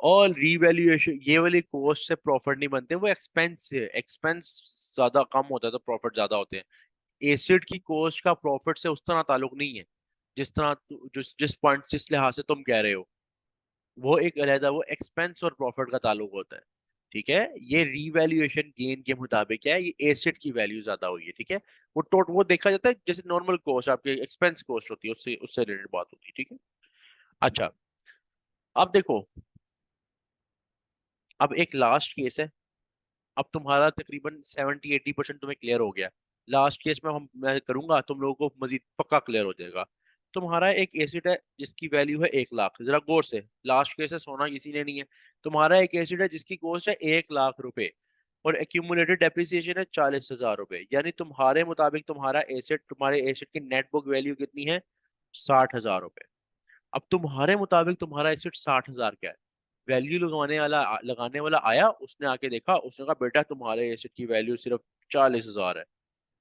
S1: और रीवैल्यूएशन ये वाली कॉस्ट से प्रॉफिट नहीं बनते, वो एक्सपेंस है। एक्सपेंस ज्यादा कम होता है तो प्रॉफिट ज्यादा होते हैं। एसिड की कॉस्ट का प्रॉफिट से उस तरह ताल्लुक नहीं है, जिस तरह जिस पॉइंट जिस लिहाज से तुम कह रहे हो। वो एक अलहदा, वो एक्सपेंस और प्रॉफिट का ताल्लुक होता है। ठीक है, ये रीवैल्यूएशन गेन के मुताबिक क्या है, ये एसेट की वैल्यू ज्यादा हुई है। ठीक है, वो देखा जाता है जैसे नॉर्मल कॉस्ट आपके एक्सपेंस कॉस्ट होती है, उससे उससे रिलेटेड बात होती है। ठीक है। अच्छा, अब देखो, अब एक लास्ट केस है। अब तुम्हारा तकरीबन 70-80% तुम्हें क्लियर हो गया। लास्ट केस में मैं करूंगा, तुम लोगों को मजीद पक्का क्लियर हो जाएगा। तुम्हारा एक एसिड है जिसकी वैल्यू है 1 लाख, जरा गौर से, लास्ट केस है, सोना किसी ने नहीं है। तुम्हारा एक एसिड है जिसकी कॉस्ट है 1 लाख रुपए, और एक्यूमुलेटेड डेप्रिसिएशन है 40,000 रुपए, यानी तुम्हारे मुताबिक तुम्हारा एसिड, तुम्हारे एसिड की नेट बुक वैल्यू कितनी है? 60,000 रुपए। अब तुम्हारे मुताबिक तुम्हारा एसिड 60,000 क्या है? वैल्यू लगाने वाला आया, उसने आके देखा, उसने कहा बेटा तुम्हारे एसिड की वैल्यू सिर्फ 40,000 है।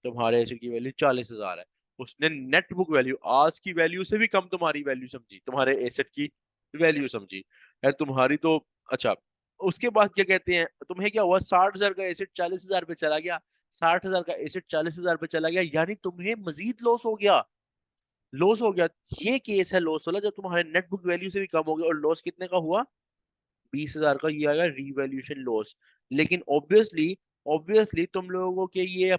S1: तुम्हारे एसिड की वैल्यू 40,000 है। उसने नेट बुक वैल्यू, आज की वैल्यू से भी कम तुम्हारी वैल्यू समझी, तुम्हारे एसिड की वैल्यू समझी। यार तुम्हारी तो, अच्छा, उसके बाद क्या कहते हैं, तुम्हें क्या हुआ? 60,000 का एसिड 40,000 पे चला गया। 60,000 का एसिड 40,000 पे चला गया, यानी तुम्हें मजीद लॉस हो गया। लॉस हो गया। ये केस है लॉस वाला, जब तुम्हारे नेट बुक वैल्यू से भी कम हो गया, और लॉस कितने का हुआ? 20,000 का। ये आएगा रीवैल्यूएशन लॉस। लेकिन ऑब्वियसली, ऑब्वियसली तुम लोगों के ये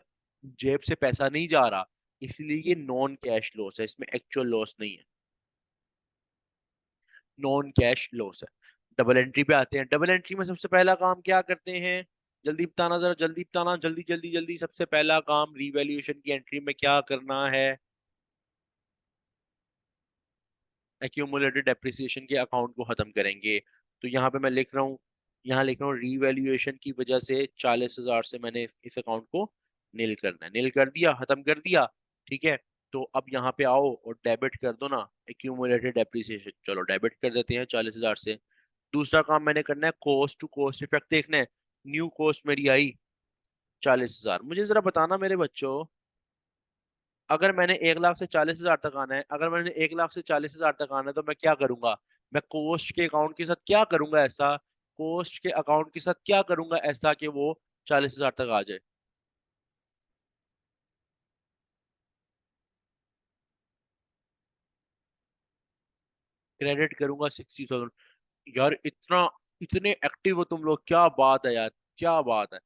S1: जेब से पैसा नहीं जा रहा, इसलिए ये नॉन कैश लॉस है, इसमें एक्चुअल लॉस नहीं है, नॉन कैश लॉस है। डबल एंट्री पे आते हैं। डबल एंट्री में सबसे पहला काम क्या करते हैं? जल्दी बताना, जरा जल्दी बताना, जल्दी जल्दी जल्दी। सबसे पहला काम रीवैल्यूएशन की एंट्री में क्या करना है? एक्यूमुलेटेड डेप्रिसिएशन के अकाउंट को खत्म करेंगे। तो यहाँ पे मैं लिख रहा हूँ, यहाँ लिख रहा हूँ रीवैल्यूएशन की वजह से 40,000 से मैंने इस अकाउंट को नील करना है। नील कर दिया, खत्म कर दिया। ठीक है, तो अब यहाँ पे आओ और डेबिट कर दो ना एक्यूमुलेटेड डेप्रिसिएशन। चलो डेबिट कर देते हैं 40,000 से। दूसरा काम मैंने करना है, कॉस्ट टू कॉस्ट इफेक्ट देखना है। न्यू कॉस्ट मेरी आई 40,000। मुझे जरा बताना मेरे बच्चों, अगर मैंने 1 लाख से 40,000 तक आना है, अगर मैंने 1 लाख से 40,000 तक आना है, तो मैं क्या करूंगा? मैं कोस्ट के अकाउंट के साथ क्या करूंगा ऐसा, कोस्ट के अकाउंट के साथ क्या करूंगा ऐसा कि वो 40,000 तक आ जाए? क्रेडिट करूंगा 60,000। यार इतना, इतने एक्टिव हो तुम लोग, क्या बात है यार, क्या बात है।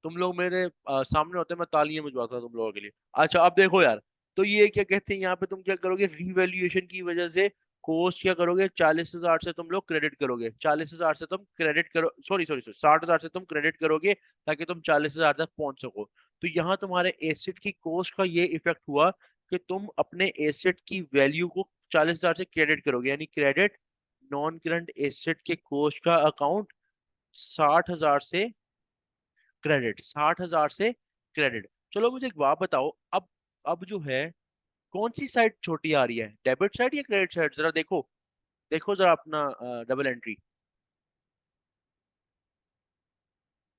S1: तुम लोग मेरे सामने होते, मैं तालियां बजवाता तुम लोगों के लिए। अच्छा अब देखो यार, तो ये क्या कहते हैं, यहाँ पे तुम क्या करोगे? रीवैल्यूएशन की वजह से कॉस्ट क्या करोगे? 40,000 से तुम लोग क्रेडिट करोगे, 40,000 से तुम क्रेडिट करो, सॉरी सॉरी सॉरी, 60,000 से तुम क्रेडिट करोगे ताकि तुम 40,000 तक पहुंच सको। तो यहाँ तुम्हारे एसेट की कॉस्ट का ये इफेक्ट हुआ कि तुम अपने एसेट की वैल्यू को 40,000 से क्रेडिट करोगे, यानी क्रेडिट नॉन करंट एसेट के कॉस्ट का अकाउंट 60,000 से क्रेडिट, 60,000 से क्रेडिट। चलो मुझे एक बात बताओ, अब जो है, कौन सी साइड छोटी आ रही है, डेबिट साइड या क्रेडिट साइड? जरा देखो, देखो जरा अपना डबल एंट्री।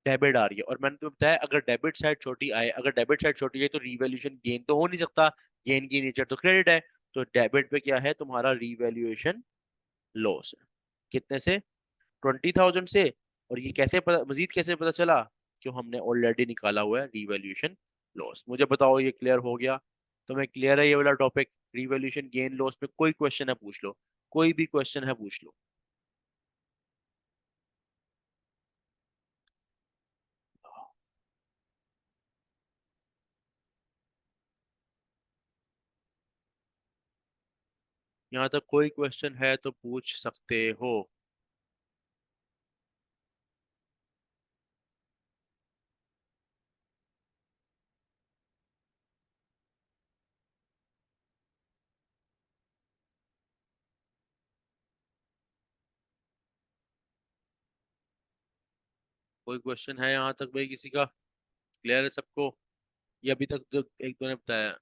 S1: डेबिट आ रही है, और मैंने तुम्हें बताया अगर डेबिट साइड छोटी आए, अगर डेबिट साइड छोटी है तो रीवैल्यूएशन गेन तो हो नहीं सकता, गेन की नेचर तो क्रेडिट है। तो डेबिट पे क्या है तुम्हारा रीवैल्यूएशन लॉस है। कितने से? 20,000 से। और ये कैसे पता, मजीद कैसे पता चला? क्यों, हमने ऑलरेडी निकाला हुआ है रीवैल्यूएशन लॉस। मुझे बताओ ये क्लियर हो गया? तुम्हें क्लियर है ये वाला टॉपिक? रीवैल्यूएशन गेन लॉस पे कोई क्वेश्चन है पूछ लो, कोई भी क्वेश्चन है पूछ लो। यहाँ तक कोई क्वेश्चन है तो पूछ सकते हो। कोई क्वेश्चन है यहाँ तक भाई किसी का? क्लियर है सबको? ये अभी तक जो एक दो ने बताया।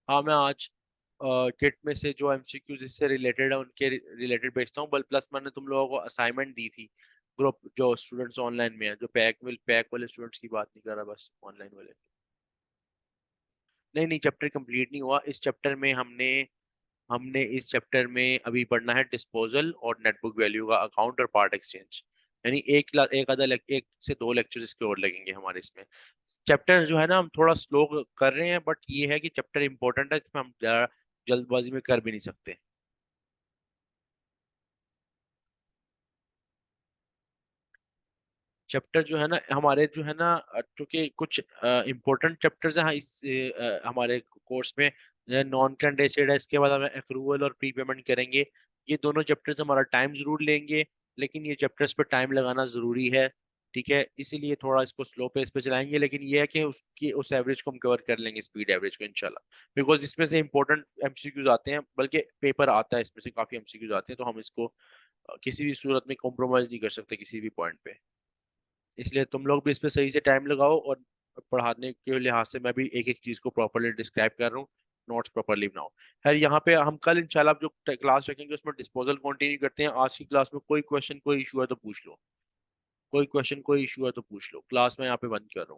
S1: हाँ, मैं आज किट में से जो एमसीक्यूज इससे रिलेटेड है उनके रिलेटेड भेजता हूँ। बल प्लस मैंने तुम लोगों को असाइनमेंट दी थी, ग्रुप जो स्टूडेंट्स ऑनलाइन में है, जो पैक वाले स्टूडेंट्स की बात नहीं कर रहा, बस ऑनलाइन वाले। नहीं नहीं, चैप्टर कंप्लीट नहीं हुआ। इस चैप्टर में हमने हमने इस चैप्टर में अभी पढ़ना है डिस्पोजल और नेटबुक वैल्यू का अकाउंट और पार्ट एक्सचेंज। यानी एक आधा एक से दो लेक्चर इसके और लगेंगे हमारे इसमें। चैप्टर जो है ना हम थोड़ा स्लो कर रहे हैं, बट ये है कि चैप्टर इंपॉर्टेंट है, इसमें हम ज़्यादा जल्दबाजी में कर भी नहीं सकते। चैप्टर जो है ना हमारे जो है ना क्योंकि कुछ इंपॉर्टेंट चैप्टर्स हैं, हाँ, इस हमारे कोर्स में नॉन करंट एसेट है, इसके बाद हमें एक्रूवल और प्री पेमेंट करेंगे। ये दोनों चैप्टर्स हमारा टाइम जरूर लेंगे, लेकिन ये चैप्टर्स पे टाइम लगाना जरूरी है। ठीक है, इसीलिए थोड़ा इसको स्लो पेस पे चलाएंगे, लेकिन ये है कि उसकी उस एवरेज को हम कवर कर लेंगे, स्पीड एवरेज को इंशाल्लाह। बिकॉज इसमें से इंपॉर्टेंट एमसीक्यूज आते हैं, बल्कि पेपर आता है इसमें से काफी एमसीक्यूज आते हैं, तो हम इसको किसी भी सूरत में कॉम्प्रोमाइज नहीं कर सकते किसी भी पॉइंट पे। इसलिए तुम लोग भी इस पे सही से टाइम लगाओ, और पढ़ाने के लिहाज से मैं भी एक एक चीज को प्रॉपरली डिस्क्राइब कर रहा हूँ। नोट्स प्रॉपरली बनाओ। खैर, यहाँ पे हम कल इंशाल्लाह जो क्लास रखेंगे उसमें डिस्पोजल कंटिन्यू करते हैं। आज की क्लास में कोई क्वेश्चन कोई इशू है तो पूछ लो, कोई क्वेश्चन कोई इशू है तो पूछ लो। क्लास में यहाँ पे बंद कर रहा हूँ।